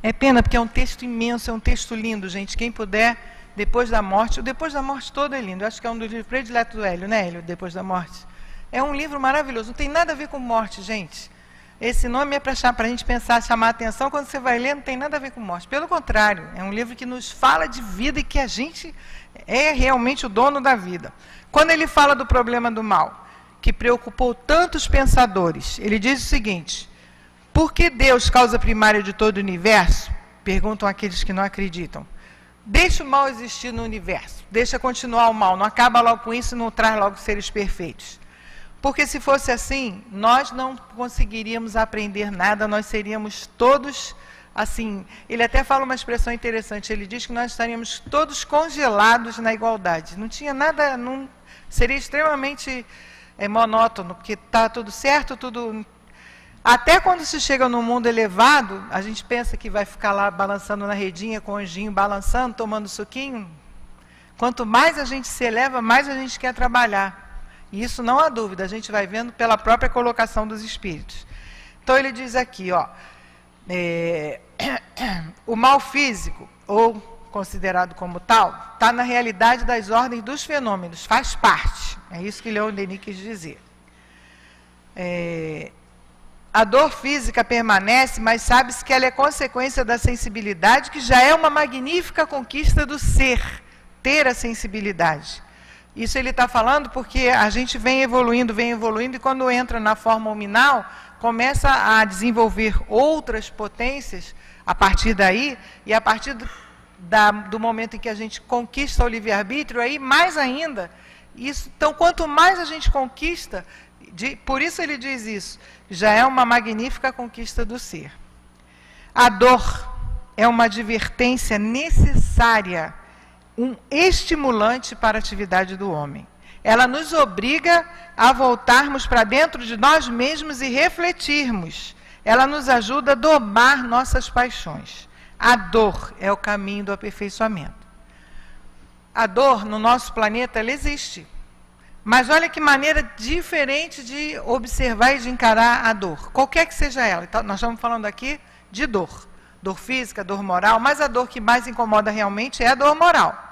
É pena porque é um texto imenso, é um texto lindo, gente. Quem puder, Depois da Morte, o Depois da Morte todo é lindo. Eu acho que é um dos livros prediletos do Hélio, né, Hélio? Depois da Morte. É um livro maravilhoso, não tem nada a ver com morte, gente. Esse nome é para a gente pensar, chamar a atenção, quando você vai ler, não tem nada a ver com morte. Pelo contrário, é um livro que nos fala de vida e que a gente é realmente o dono da vida. Quando ele fala do problema do mal, que preocupou tantos pensadores, ele diz o seguinte: por que Deus, causa primária de todo o universo? Perguntam aqueles que não acreditam. Deixa o mal existir no universo, deixa continuar o mal, não acaba logo com isso e não traz logo seres perfeitos. Porque se fosse assim, nós não conseguiríamos aprender nada, nós seríamos todos, assim, ele até fala uma expressão interessante, ele diz que nós estaríamos todos congelados na igualdade. Não tinha nada, não, seria extremamente monótono, porque está tudo certo, tudo... Até quando se chega no mundo elevado, a gente pensa que vai ficar lá balançando na redinha, com o anjinho balançando, tomando suquinho. Quanto mais a gente se eleva, mais a gente quer trabalhar. E isso não há dúvida, a gente vai vendo pela própria colocação dos espíritos. Então ele diz aqui, ó, o mal físico, ou considerado como tal, está na realidade das ordens dos fenômenos, faz parte. É isso que Leon Denis quis dizer. A dor física permanece, mas sabe-se que ela é consequência da sensibilidade, que já é uma magnífica conquista do ser, ter a sensibilidade. Isso ele está falando porque a gente vem evoluindo, e quando entra na forma hominal, começa a desenvolver outras potências a partir daí, e a partir do momento em que a gente conquista o livre-arbítrio, aí mais ainda, isso, então quanto mais a gente conquista, por isso ele diz isso, já é uma magnífica conquista do ser. A dor é uma advertência necessária, um estimulante para a atividade do homem. Ela nos obriga a voltarmos para dentro de nós mesmos e refletirmos. Ela nos ajuda a domar nossas paixões. A dor é o caminho do aperfeiçoamento. A dor no nosso planeta, ela existe. Mas olha que maneira diferente de observar e de encarar a dor, qualquer que seja ela. Então, nós estamos falando aqui de dor. Dor física, dor moral, mas a dor que mais incomoda realmente é a dor moral.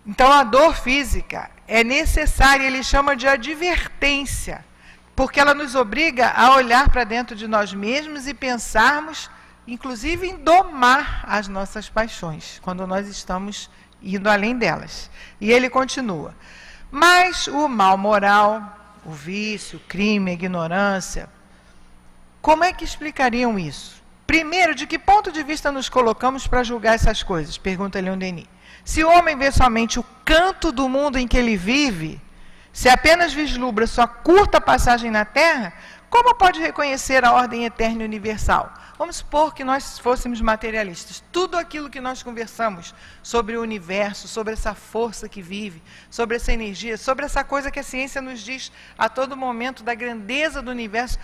Então, a dor física é necessária, ele chama de advertência, porque ela nos obriga a olhar para dentro de nós mesmos e pensarmos, inclusive, em domar as nossas paixões, quando nós estamos indo além delas. E ele continua. Mas o mal moral, o vício, o crime, a ignorância, como é que explicariam isso? Primeiro, de que ponto de vista nos colocamos para julgar essas coisas? Pergunta Leon Denis. Se o homem vê somente o canto do mundo em que ele vive, se apenas vislumbra sua curta passagem na Terra, como pode reconhecer a ordem eterna e universal? Vamos supor que nós fôssemos materialistas. Tudo aquilo que nós conversamos sobre o universo, sobre essa força que vive, sobre essa energia, sobre essa coisa que a ciência nos diz a todo momento da grandeza do universo,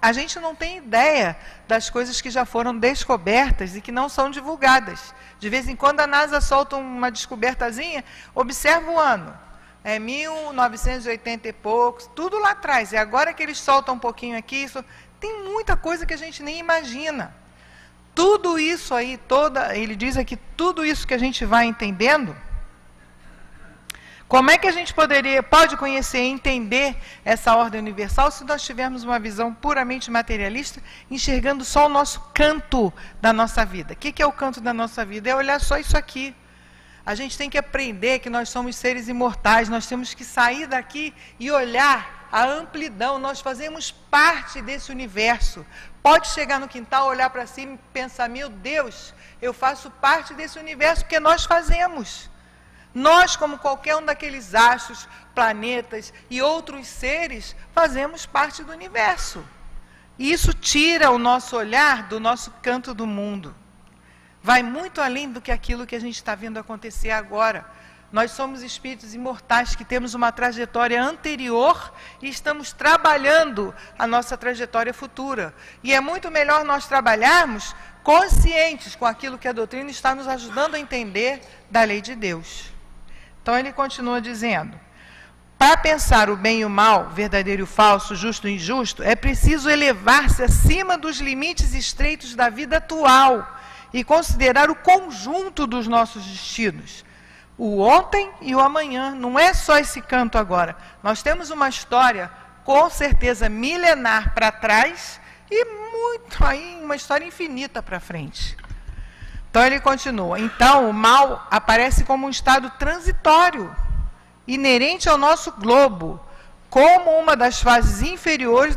a gente não tem ideia das coisas que já foram descobertas e que não são divulgadas. De vez em quando a NASA solta uma descobertazinha, observa o ano. 1980 e poucos, tudo lá atrás. E agora que eles soltam um pouquinho aqui, tem muita coisa que a gente nem imagina. Tudo isso aí, ele diz aqui, tudo isso que a gente vai entendendo, como é que a gente pode conhecer e entender essa ordem universal se nós tivermos uma visão puramente materialista, enxergando só o nosso canto da nossa vida? O que é o canto da nossa vida? É olhar só isso aqui. A gente tem que aprender que nós somos seres imortais, nós temos que sair daqui e olhar a amplidão, nós fazemos parte desse universo. Pode chegar no quintal, olhar para cima e pensar, meu Deus, eu faço parte desse universo, porque nós fazemos. Nós, como qualquer um daqueles astros, planetas e outros seres, fazemos parte do universo. E isso tira o nosso olhar do nosso canto do mundo. Vai muito além do que aquilo que a gente está vendo acontecer agora. Nós somos espíritos imortais que temos uma trajetória anterior e estamos trabalhando a nossa trajetória futura. E é muito melhor nós trabalharmos conscientes com aquilo que a doutrina está nos ajudando a entender da lei de Deus. Então ele continua dizendo: para pensar o bem e o mal, verdadeiro e o falso, justo e injusto, é preciso elevar-se acima dos limites estreitos da vida atual e considerar o conjunto dos nossos destinos. O ontem e o amanhã, não é só esse canto agora. Nós temos uma história, com certeza, milenar para trás e muito aí, uma história infinita para frente. Então ele continua: então o mal aparece como um estado transitório, inerente ao nosso globo, como uma das fases inferiores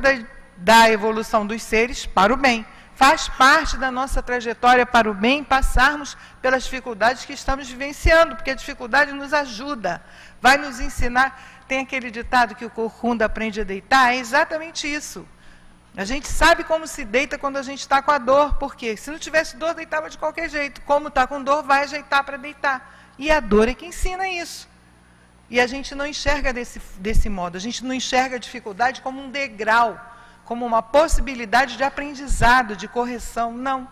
da evolução dos seres para o bem. Faz parte da nossa trajetória para o bem passarmos pelas dificuldades que estamos vivenciando, porque a dificuldade nos ajuda, vai nos ensinar. Tem aquele ditado que o corcunda aprende a deitar, é exatamente isso. A gente sabe como se deita quando a gente está com a dor, porque se não tivesse dor, deitava de qualquer jeito. Como está com dor, vai ajeitar para deitar. E a dor é que ensina isso. E a gente não enxerga desse modo, a gente não enxerga a dificuldade como um degrau, como uma possibilidade de aprendizado, de correção. Não.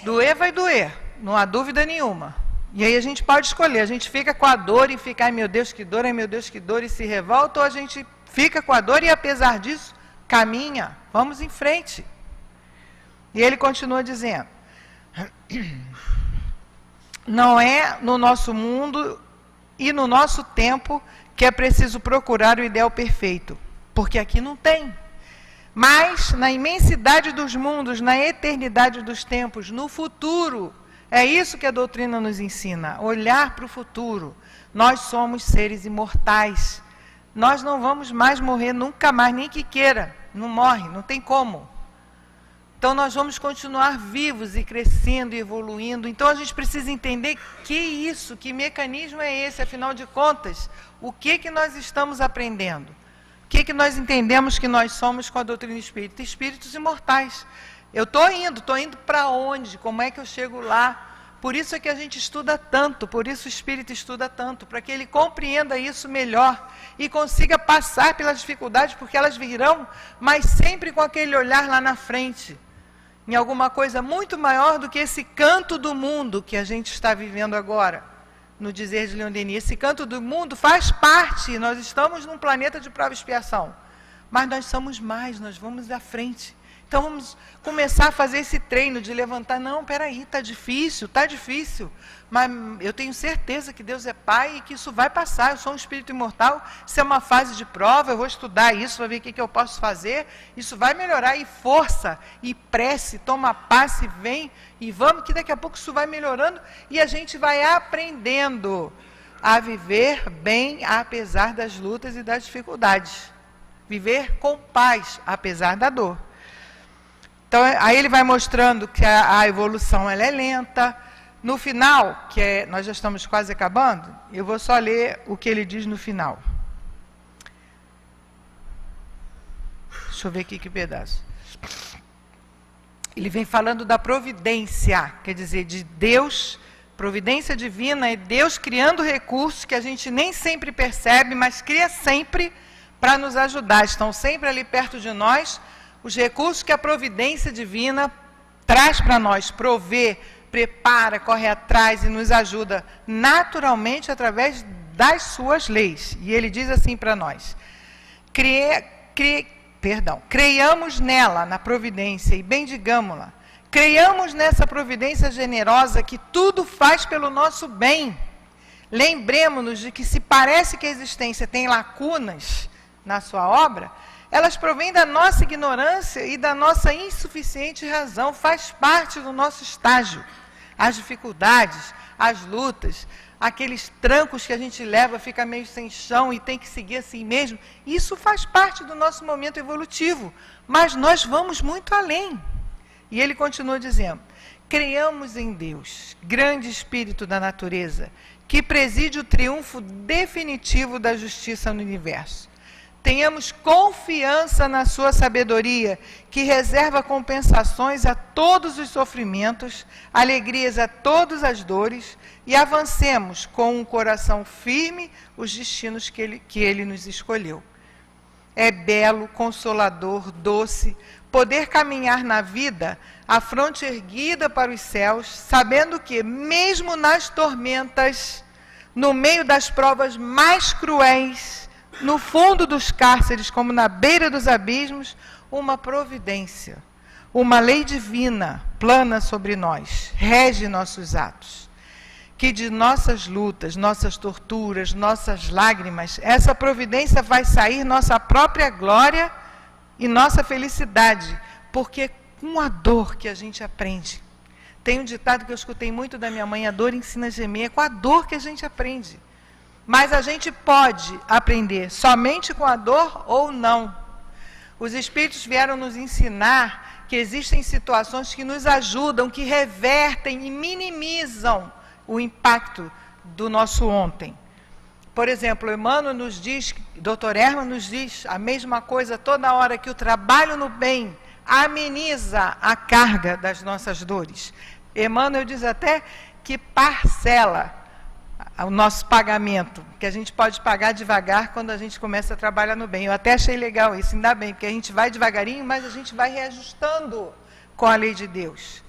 Doer vai doer, não há dúvida nenhuma. E aí a gente pode escolher, a gente fica com a dor e fica, ai meu Deus que dor, ai meu Deus que dor, e se revolta, ou a gente fica com a dor e apesar disso, caminha, vamos em frente. E ele continua dizendo: não é no nosso mundo e no nosso tempo que é preciso procurar o ideal perfeito, porque aqui não tem. Mas na imensidade dos mundos, na eternidade dos tempos, no futuro, é isso que a doutrina nos ensina, olhar para o futuro. Nós somos seres imortais. Nós não vamos mais morrer nunca mais, nem que queira. Não morre, não tem como. Então nós vamos continuar vivos e crescendo e evoluindo. Então a gente precisa entender que mecanismo é esse, afinal de contas, o que nós estamos aprendendo? O que nós entendemos que nós somos com a doutrina espírita? Espíritos imortais. Eu estou indo para onde? Como é que eu chego lá? Por isso é que a gente estuda tanto, por isso o espírito estuda tanto, para que ele compreenda isso melhor e consiga passar pelas dificuldades, porque elas virão, mas sempre com aquele olhar lá na frente, em alguma coisa muito maior do que esse canto do mundo que a gente está vivendo agora. No dizer de Leon Denis, esse canto do mundo faz parte, nós estamos num planeta de prova e expiação, mas nós somos mais, nós vamos à frente. Então vamos começar a fazer esse treino de levantar, não, peraí, está difícil, mas eu tenho certeza que Deus é Pai e que isso vai passar, eu sou um espírito imortal, isso é uma fase de prova, eu vou estudar isso, vou ver o que eu posso fazer, isso vai melhorar, e força, e prece, toma passe, vem, e vamos, que daqui a pouco isso vai melhorando, e a gente vai aprendendo a viver bem, apesar das lutas e das dificuldades, viver com paz, apesar da dor. Então, aí ele vai mostrando que a evolução ela é lenta. No final, nós já estamos quase acabando, eu vou só ler o que ele diz no final. Deixa eu ver aqui que pedaço. Ele vem falando da providência, quer dizer, de Deus, providência divina, é Deus criando recursos que a gente nem sempre percebe, mas cria sempre para nos ajudar. Estão sempre ali perto de nós, os recursos que a providência divina traz para nós, provê, prepara, corre atrás e nos ajuda naturalmente através das suas leis. E ele diz assim para nós: creiamos nela, na providência, e bendigamo-la. Creiamos nessa providência generosa que tudo faz pelo nosso bem. Lembremos-nos de que se parece que a existência tem lacunas na sua obra, elas provêm da nossa ignorância e da nossa insuficiente razão, faz parte do nosso estágio. As dificuldades, as lutas, aqueles trancos que a gente leva, fica meio sem chão e tem que seguir assim mesmo, isso faz parte do nosso momento evolutivo, mas nós vamos muito além. E ele continua dizendo: creiamos em Deus, grande espírito da natureza, que preside o triunfo definitivo da justiça no universo. Tenhamos confiança na sua sabedoria, que reserva compensações a todos os sofrimentos, alegrias a todas as dores, e avancemos com um coração firme os destinos que ele nos escolheu. É belo, consolador, doce, poder caminhar na vida, a fronte erguida para os céus, sabendo que, mesmo nas tormentas, no meio das provas mais cruéis, no fundo dos cárceres, como na beira dos abismos, uma providência, uma lei divina plana sobre nós, rege nossos atos. Que de nossas lutas, nossas torturas, nossas lágrimas, essa providência vai sair nossa própria glória e nossa felicidade, porque é com a dor que a gente aprende. Tem um ditado que eu escutei muito da minha mãe: a dor ensina a gemer. É com a dor que a gente aprende. Mas a gente pode aprender somente com a dor ou não. Os Espíritos vieram nos ensinar que existem situações que nos ajudam, que revertem e minimizam o impacto do nosso ontem. Por exemplo, Emmanuel nos diz, Dr. Herman nos diz a mesma coisa toda hora, que o trabalho no bem ameniza a carga das nossas dores. Emmanuel diz até que parcela o nosso pagamento, que a gente pode pagar devagar quando a gente começa a trabalhar no bem. Eu até achei legal isso, ainda bem, porque a gente vai devagarinho, mas a gente vai reajustando com a lei de Deus.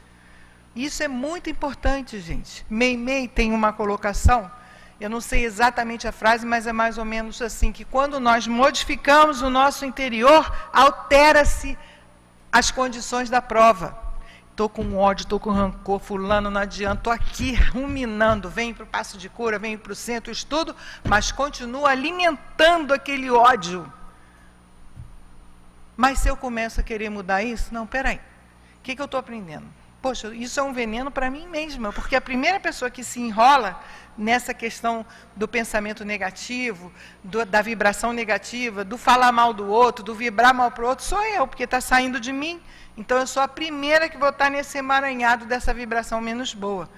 Isso é muito importante, gente. Meimei tem uma colocação, eu não sei exatamente a frase, mas é mais ou menos assim, que quando nós modificamos o nosso interior, altera-se as condições da prova. Estou com ódio, estou com rancor, fulano, não adianta, estou aqui ruminando, venho para o passo de cura, venho para o centro, estudo, mas continuo alimentando aquele ódio. Mas se eu começo a querer mudar isso, não, peraí, o que eu estou aprendendo? Poxa, isso é um veneno para mim mesma, porque a primeira pessoa que se enrola nessa questão do pensamento negativo, da vibração negativa, do falar mal do outro, do vibrar mal para o outro, sou eu, porque está saindo de mim. Então, eu sou a primeira que vou estar nesse emaranhado dessa vibração menos boa.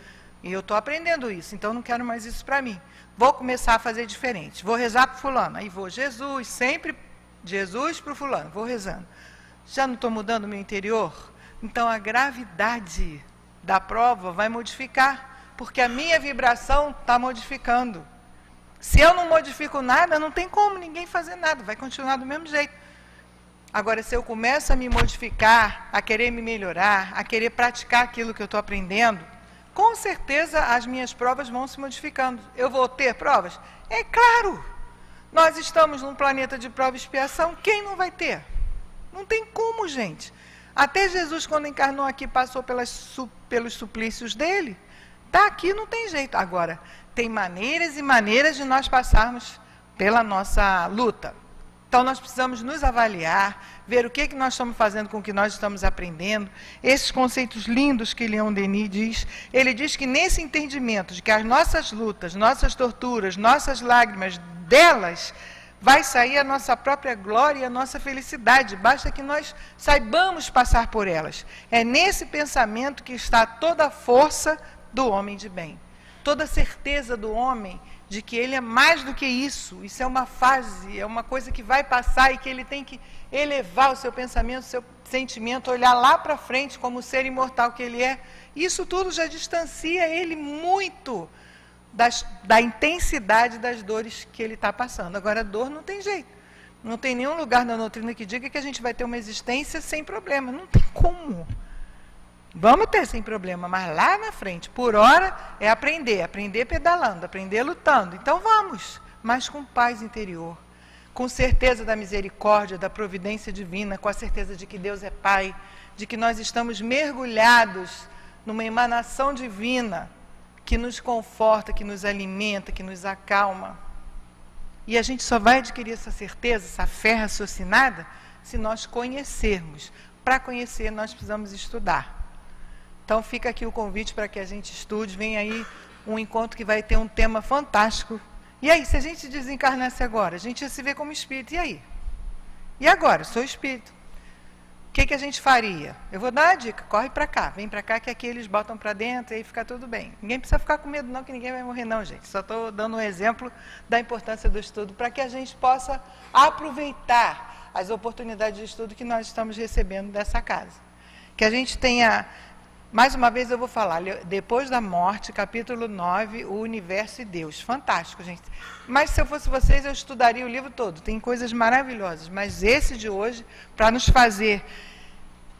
E eu estou aprendendo isso, então não quero mais isso para mim. Vou começar a fazer diferente. Vou rezar para o fulano. Aí vou, Jesus, sempre Jesus para o fulano. Vou rezando. Já não estou mudando o meu interior? Então, a gravidade da prova vai modificar, porque a minha vibração está modificando. Se eu não modifico nada, não tem como ninguém fazer nada. Vai continuar do mesmo jeito. Agora, se eu começo a me modificar, a querer me melhorar, a querer praticar aquilo que eu estou aprendendo, com certeza as minhas provas vão se modificando. Eu vou ter provas? É claro! Nós estamos num planeta de prova e expiação, quem não vai ter? Não tem como, gente. Até Jesus, quando encarnou aqui, passou pelos suplícios dele. Está aqui, não tem jeito. Agora, tem maneiras e maneiras de nós passarmos pela nossa luta. Então, nós precisamos nos avaliar, ver o que nós estamos fazendo com o que nós estamos aprendendo. Esses conceitos lindos que Leon Denis diz, ele diz que nesse entendimento de que as nossas lutas, nossas torturas, nossas lágrimas, delas vai sair a nossa própria glória e a nossa felicidade, basta que nós saibamos passar por elas. É nesse pensamento que está toda a força do homem de bem, toda a certeza do homem de que ele é mais do que isso. Isso é uma fase, é uma coisa que vai passar e que ele tem que elevar o seu pensamento, o seu sentimento, olhar lá para frente como o ser imortal que ele é. Isso tudo já distancia ele muito da intensidade das dores que ele está passando. Agora, a dor não tem jeito. Não tem nenhum lugar na doutrina que diga que a gente vai ter uma existência sem problema. Não tem como. Vamos ter sem problema, mas lá na frente, por hora, é aprender pedalando, aprender lutando. Então vamos, mas com paz interior, com certeza da misericórdia, da providência divina, com a certeza de que Deus é Pai, de que nós estamos mergulhados numa emanação divina que nos conforta, que nos alimenta, que nos acalma. E a gente só vai adquirir essa certeza, essa fé raciocinada, se nós conhecermos. Para conhecer, nós precisamos estudar. Então, fica aqui o convite para que a gente estude. Vem aí um encontro que vai ter um tema fantástico. E aí, se a gente desencarnasse agora, a gente ia se ver como espírito. E aí? E agora? Eu sou espírito. o que a gente faria? Eu vou dar uma dica, corre para cá, vem para cá que aqui eles botam para dentro e aí fica tudo bem. Ninguém precisa ficar com medo não, que ninguém vai morrer não, gente. Só estou dando um exemplo da importância do estudo para que a gente possa aproveitar as oportunidades de estudo que nós estamos recebendo dessa casa. Que a gente tenha, mais uma vez eu vou falar, depois da morte, capítulo 9, o universo e Deus. Fantástico, gente. Mas se eu fosse vocês, eu estudaria o livro todo. Tem coisas maravilhosas, mas esse de hoje, para nos fazer,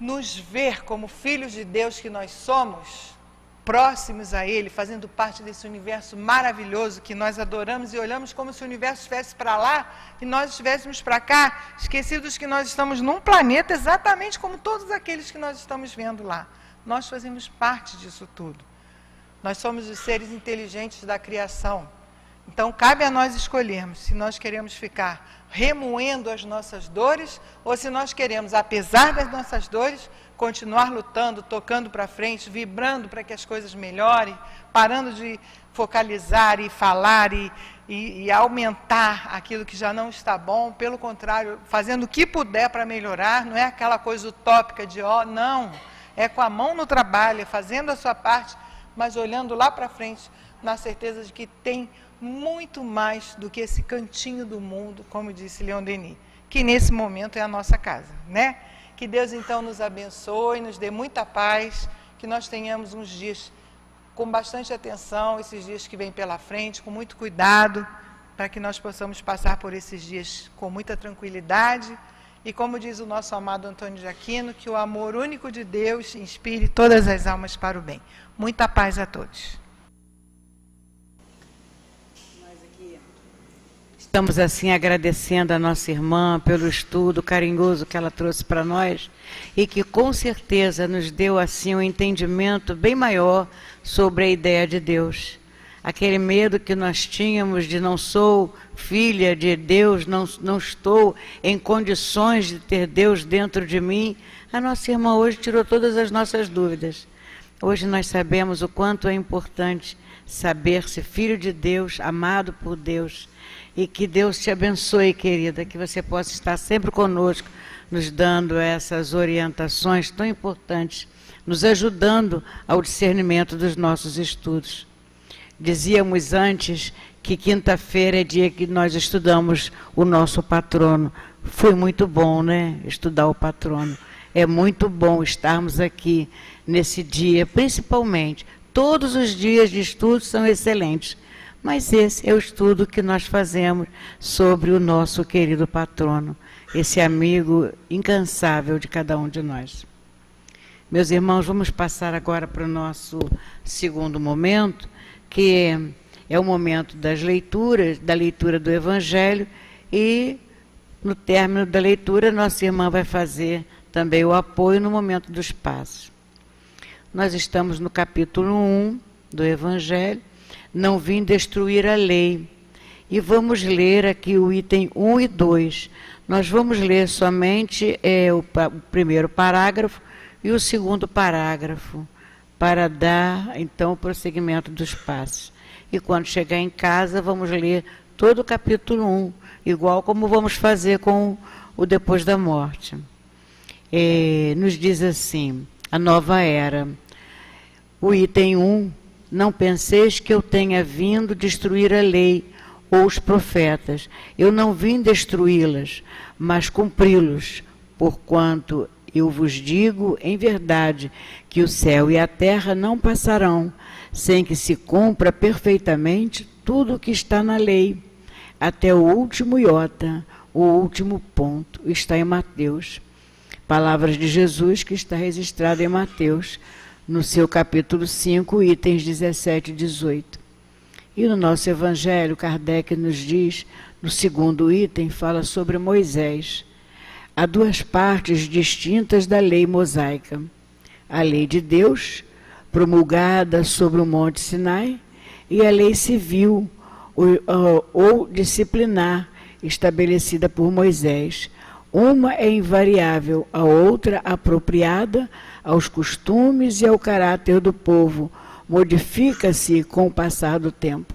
nos ver como filhos de Deus que nós somos, próximos a Ele, fazendo parte desse universo maravilhoso que nós adoramos e olhamos como se o universo estivesse para lá e nós estivéssemos para cá, esquecidos que nós estamos num planeta exatamente como todos aqueles que nós estamos vendo lá. Nós fazemos parte disso tudo. Nós somos os seres inteligentes da criação. Então, cabe a nós escolhermos se nós queremos ficar remoendo as nossas dores ou se nós queremos, apesar das nossas dores, continuar lutando, tocando para frente, vibrando para que as coisas melhorem, parando de focalizar e falar e aumentar aquilo que já não está bom, pelo contrário, fazendo o que puder para melhorar, não é aquela coisa utópica de não, é com a mão no trabalho, fazendo a sua parte, mas olhando lá para frente, na certeza de que tem muito mais do que esse cantinho do mundo, como disse Leon Denis, que nesse momento é a nossa casa, né? Que Deus então nos abençoe, nos dê muita paz, que nós tenhamos uns dias com bastante atenção, esses dias que vêm pela frente, com muito cuidado, para que nós possamos passar por esses dias com muita tranquilidade e, como diz o nosso amado Antônio de Aquino, que o amor único de Deus inspire todas as almas para o bem. Muita paz a todos. Estamos assim agradecendo a nossa irmã pelo estudo carinhoso que ela trouxe para nós e que com certeza nos deu assim um entendimento bem maior sobre a ideia de Deus. Aquele medo que nós tínhamos de não sou filha de Deus, não estou em condições de ter Deus dentro de mim, a nossa irmã hoje tirou todas as nossas dúvidas. Hoje nós sabemos o quanto é importante saber-se filho de Deus, amado por Deus. E que Deus te abençoe, querida, que você possa estar sempre conosco, nos dando essas orientações tão importantes, nos ajudando ao discernimento dos nossos estudos. Dizíamos antes que quinta-feira é dia que nós estudamos o nosso patrono. Foi muito bom, né? Estudar o patrono. É muito bom estarmos aqui nesse dia, principalmente. Todos os dias de estudo são excelentes. Mas esse é o estudo que nós fazemos sobre o nosso querido patrono, esse amigo incansável de cada um de nós. Meus irmãos, vamos passar agora para o nosso segundo momento, que é o momento das leituras, da leitura do Evangelho, e no término da leitura, nossa irmã vai fazer também o apoio no momento dos passos. Nós estamos no capítulo 1 do Evangelho, não vim destruir a lei. E vamos ler aqui o item 1 e 2. Nós vamos ler somente o primeiro parágrafo e o segundo parágrafo, para dar, então, o prosseguimento dos passos. E quando chegar em casa, vamos ler todo o capítulo 1, igual como vamos fazer com o depois da morte. Nos diz assim, a nova era. O item 1, não penseis que eu tenha vindo destruir a lei ou os profetas. Eu não vim destruí-las, mas cumpri-los, porquanto eu vos digo em verdade que o céu e a terra não passarão, sem que se cumpra perfeitamente tudo o que está na lei, até o último iota, o último ponto, está em Mateus. Palavras de Jesus que está registrada em Mateus, no seu capítulo 5, itens 17 e 18. E no nosso Evangelho, Kardec nos diz, no segundo item, fala sobre Moisés. Há duas partes distintas da lei mosaica. A lei de Deus, promulgada sobre o Monte Sinai, e a lei civil, ou disciplinar, estabelecida por Moisés. Uma é invariável, a outra apropriada aos costumes e ao caráter do povo, modifica-se com o passar do tempo.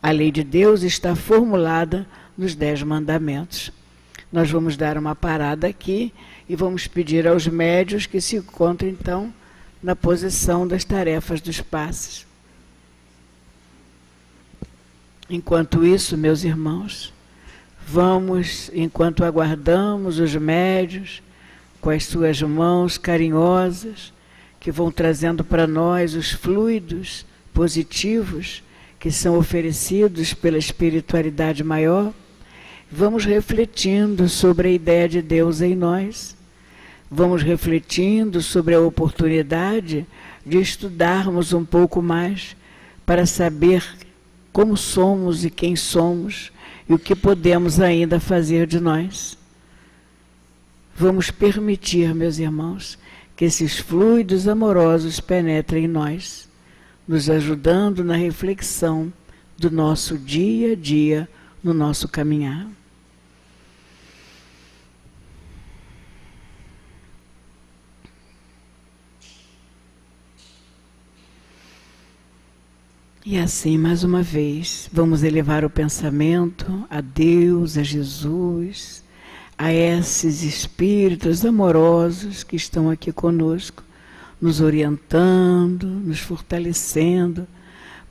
A lei de Deus está formulada nos 10 mandamentos. Nós vamos dar uma parada aqui e vamos pedir aos médios que se encontrem, então, na posição das tarefas dos passes. Enquanto isso, meus irmãos, vamos, enquanto aguardamos os médios, com as suas mãos carinhosas, que vão trazendo para nós os fluidos positivos que são oferecidos pela espiritualidade maior, vamos refletindo sobre a ideia de Deus em nós, vamos refletindo sobre a oportunidade de estudarmos um pouco mais para saber como somos e quem somos e o que podemos ainda fazer de nós. Vamos permitir, meus irmãos, que esses fluidos amorosos penetrem em nós, nos ajudando na reflexão do nosso dia a dia, no nosso caminhar. E assim, mais uma vez, vamos elevar o pensamento a Deus, a Jesus, a esses espíritos amorosos que estão aqui conosco, nos orientando, nos fortalecendo,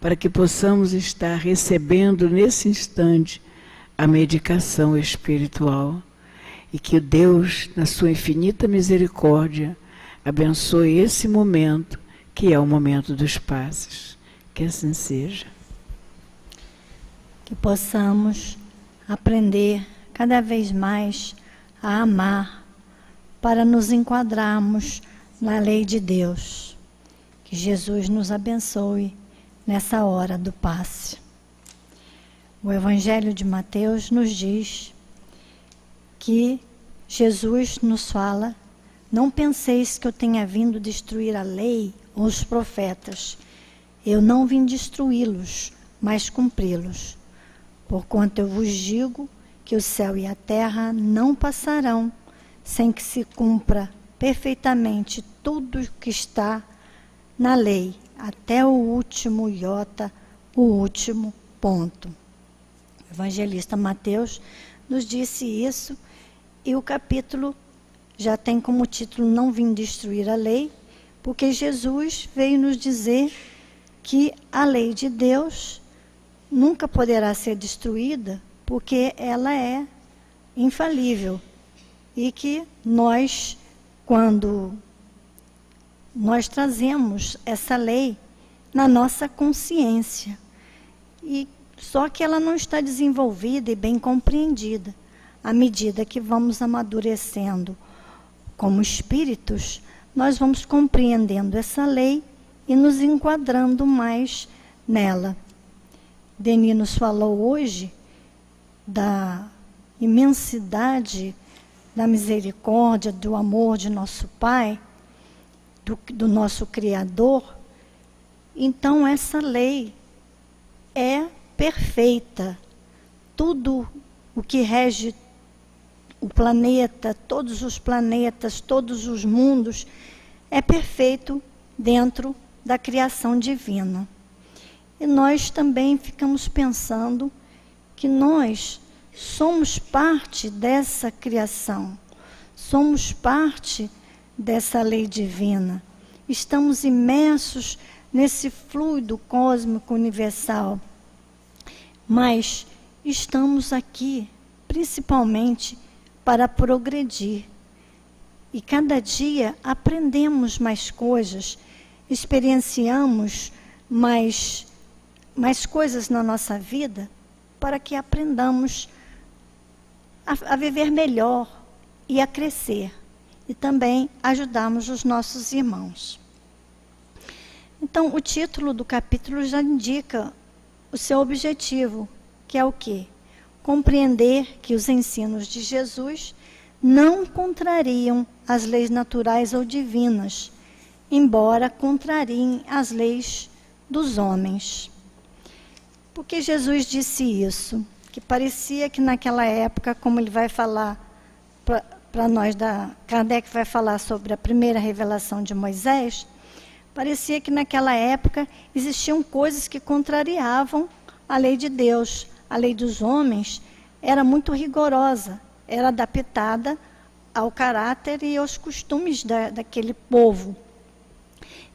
para que possamos estar recebendo nesse instante a medicação espiritual e que Deus, na sua infinita misericórdia, abençoe esse momento, que é o momento dos passes. Que assim seja. Que possamos aprender cada vez mais a amar, para nos enquadrarmos na lei de Deus. Que Jesus nos abençoe nessa hora do passe. O Evangelho de Mateus nos diz que Jesus nos fala: não penseis que eu tenha vindo destruir a lei ou os profetas. Eu não vim destruí-los, mas cumpri-los. Porquanto eu vos digo que o céu e a terra não passarão sem que se cumpra perfeitamente tudo o que está na lei, até o último iota, o último ponto. O evangelista Mateus nos disse isso, e o capítulo já tem como título Não Vim Destruir a Lei, porque Jesus veio nos dizer que a lei de Deus nunca poderá ser destruída, porque ela é infalível. E que nós, quando nós trazemos essa lei na nossa consciência, e só que ela não está desenvolvida e bem compreendida, à medida que vamos amadurecendo como espíritos, nós vamos compreendendo essa lei e nos enquadrando mais nela. Denis nos falou hoje da imensidade da misericórdia, do amor de nosso Pai, do nosso Criador. Então essa lei é perfeita. Tudo o que rege o planeta, todos os planetas, todos os mundos, é perfeito dentro da criação divina. E nós também ficamos pensando que nós somos parte dessa criação, somos parte dessa lei divina, estamos imersos nesse fluido cósmico universal, mas estamos aqui principalmente para progredir. E cada dia aprendemos mais coisas, experienciamos mais coisas na nossa vida, para que aprendamos a viver melhor e a crescer. E também ajudarmos os nossos irmãos. Então, o título do capítulo já indica o seu objetivo, que é o quê? Compreender que os ensinos de Jesus não contrariam as leis naturais ou divinas, embora contrariem as leis dos homens. Por que Jesus disse isso? Que parecia que naquela época, como ele vai falar para nós, Kardec vai falar sobre a primeira revelação de Moisés, parecia que naquela época existiam coisas que contrariavam a lei de Deus. A lei dos homens era muito rigorosa, era adaptada ao caráter e aos costumes daquele povo.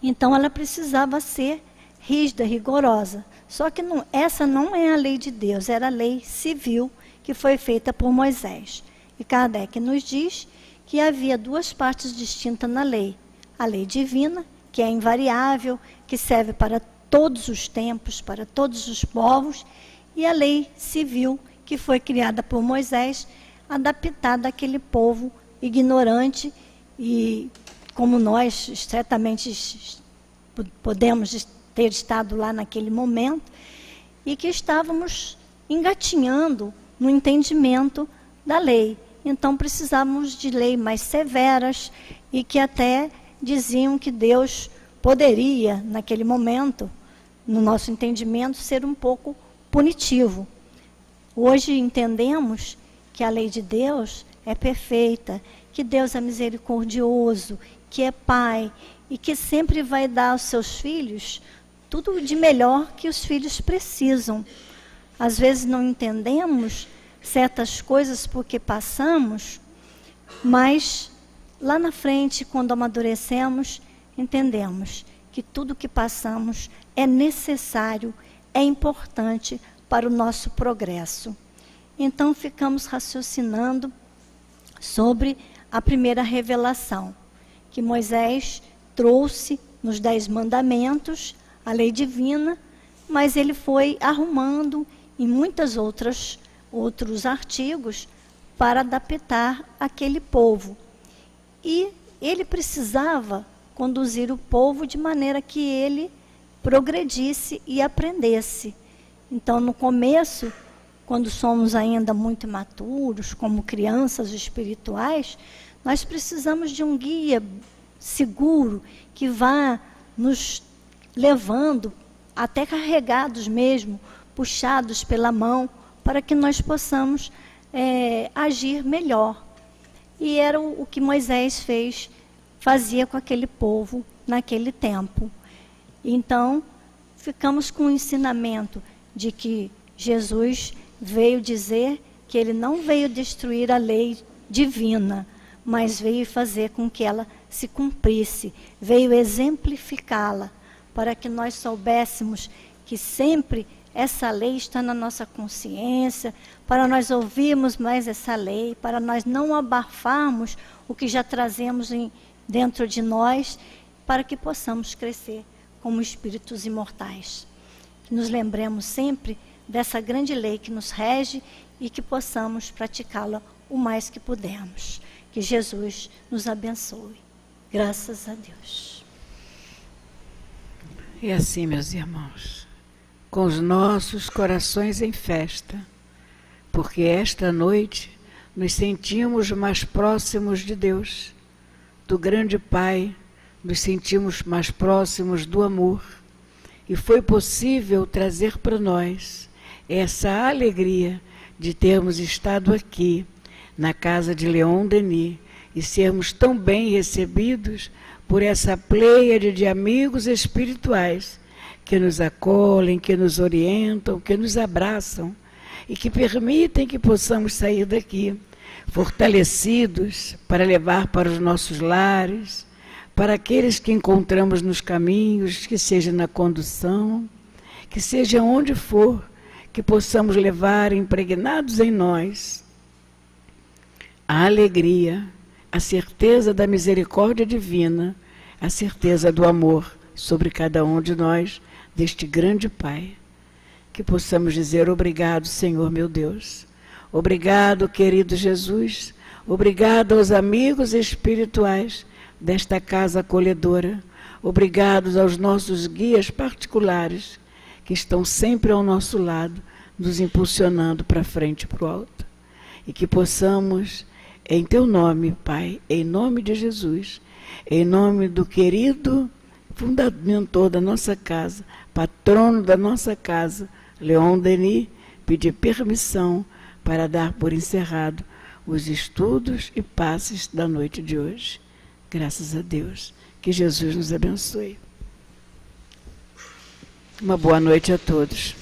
Então ela precisava ser rígida, rigorosa. Só que essa não é a lei de Deus, era a lei civil que foi feita por Moisés. E Kardec nos diz que havia duas partes distintas na lei. A lei divina, que é invariável, que serve para todos os tempos, para todos os povos, e a lei civil, que foi criada por Moisés, adaptada àquele povo ignorante e, como nós certamente podemos ter estado lá naquele momento, e que estávamos engatinhando no entendimento da lei. Então precisávamos de leis mais severas e que até diziam que Deus poderia, naquele momento, no nosso entendimento, ser um pouco punitivo. Hoje entendemos que a lei de Deus é perfeita, que Deus é misericordioso, que é Pai e que sempre vai dar aos seus filhos tudo de melhor que os filhos precisam. Às vezes não entendemos certas coisas porque passamos, mas lá na frente, quando amadurecemos, entendemos que tudo que passamos é necessário, é importante para o nosso progresso. Então ficamos raciocinando sobre a primeira revelação, que Moisés trouxe nos 10 mandamentos, a lei divina, mas ele foi arrumando em outros artigos para adaptar aquele povo. E ele precisava conduzir o povo de maneira que ele progredisse e aprendesse. Então, no começo, quando somos ainda muito imaturos, como crianças espirituais, nós precisamos de um guia seguro que vá nos levando, até carregados mesmo, puxados pela mão, para que nós possamos agir melhor. E era o que Moisés fazia com aquele povo naquele tempo. Então, ficamos com o ensinamento de que Jesus veio dizer que ele não veio destruir a lei divina, mas veio fazer com que ela se cumprisse, veio exemplificá-la, para que nós soubéssemos que sempre essa lei está na nossa consciência, para nós ouvirmos mais essa lei, para nós não abafarmos o que já trazemos dentro de nós, para que possamos crescer como espíritos imortais. Que nos lembremos sempre dessa grande lei que nos rege e que possamos praticá-la o mais que pudermos. Que Jesus nos abençoe. Graças a Deus. E assim, meus irmãos, com os nossos corações em festa, porque esta noite nos sentimos mais próximos de Deus, do grande Pai, nos sentimos mais próximos do amor, e foi possível trazer para nós essa alegria de termos estado aqui, na casa de Leon Denis, e sermos tão bem recebidos por essa pleiade de amigos espirituais que nos acolhem, que nos orientam, que nos abraçam e que permitem que possamos sair daqui fortalecidos para levar para os nossos lares, para aqueles que encontramos nos caminhos, que seja na condução, que seja onde for, que possamos levar impregnados em nós a alegria, a certeza da misericórdia divina, a certeza do amor sobre cada um de nós, deste grande Pai. Que possamos dizer obrigado, Senhor meu Deus. Obrigado, querido Jesus. Obrigado aos amigos espirituais desta casa acolhedora. Obrigado aos nossos guias particulares, que estão sempre ao nosso lado, nos impulsionando para frente e para o alto. E que possamos, em Teu nome, Pai, em nome de Jesus, em nome do querido fundamentor da nossa casa, patrono da nossa casa, Leon Denis, pedir permissão para dar por encerrado os estudos e passes da noite de hoje. Graças a Deus. Que Jesus nos abençoe. Uma boa noite a todos.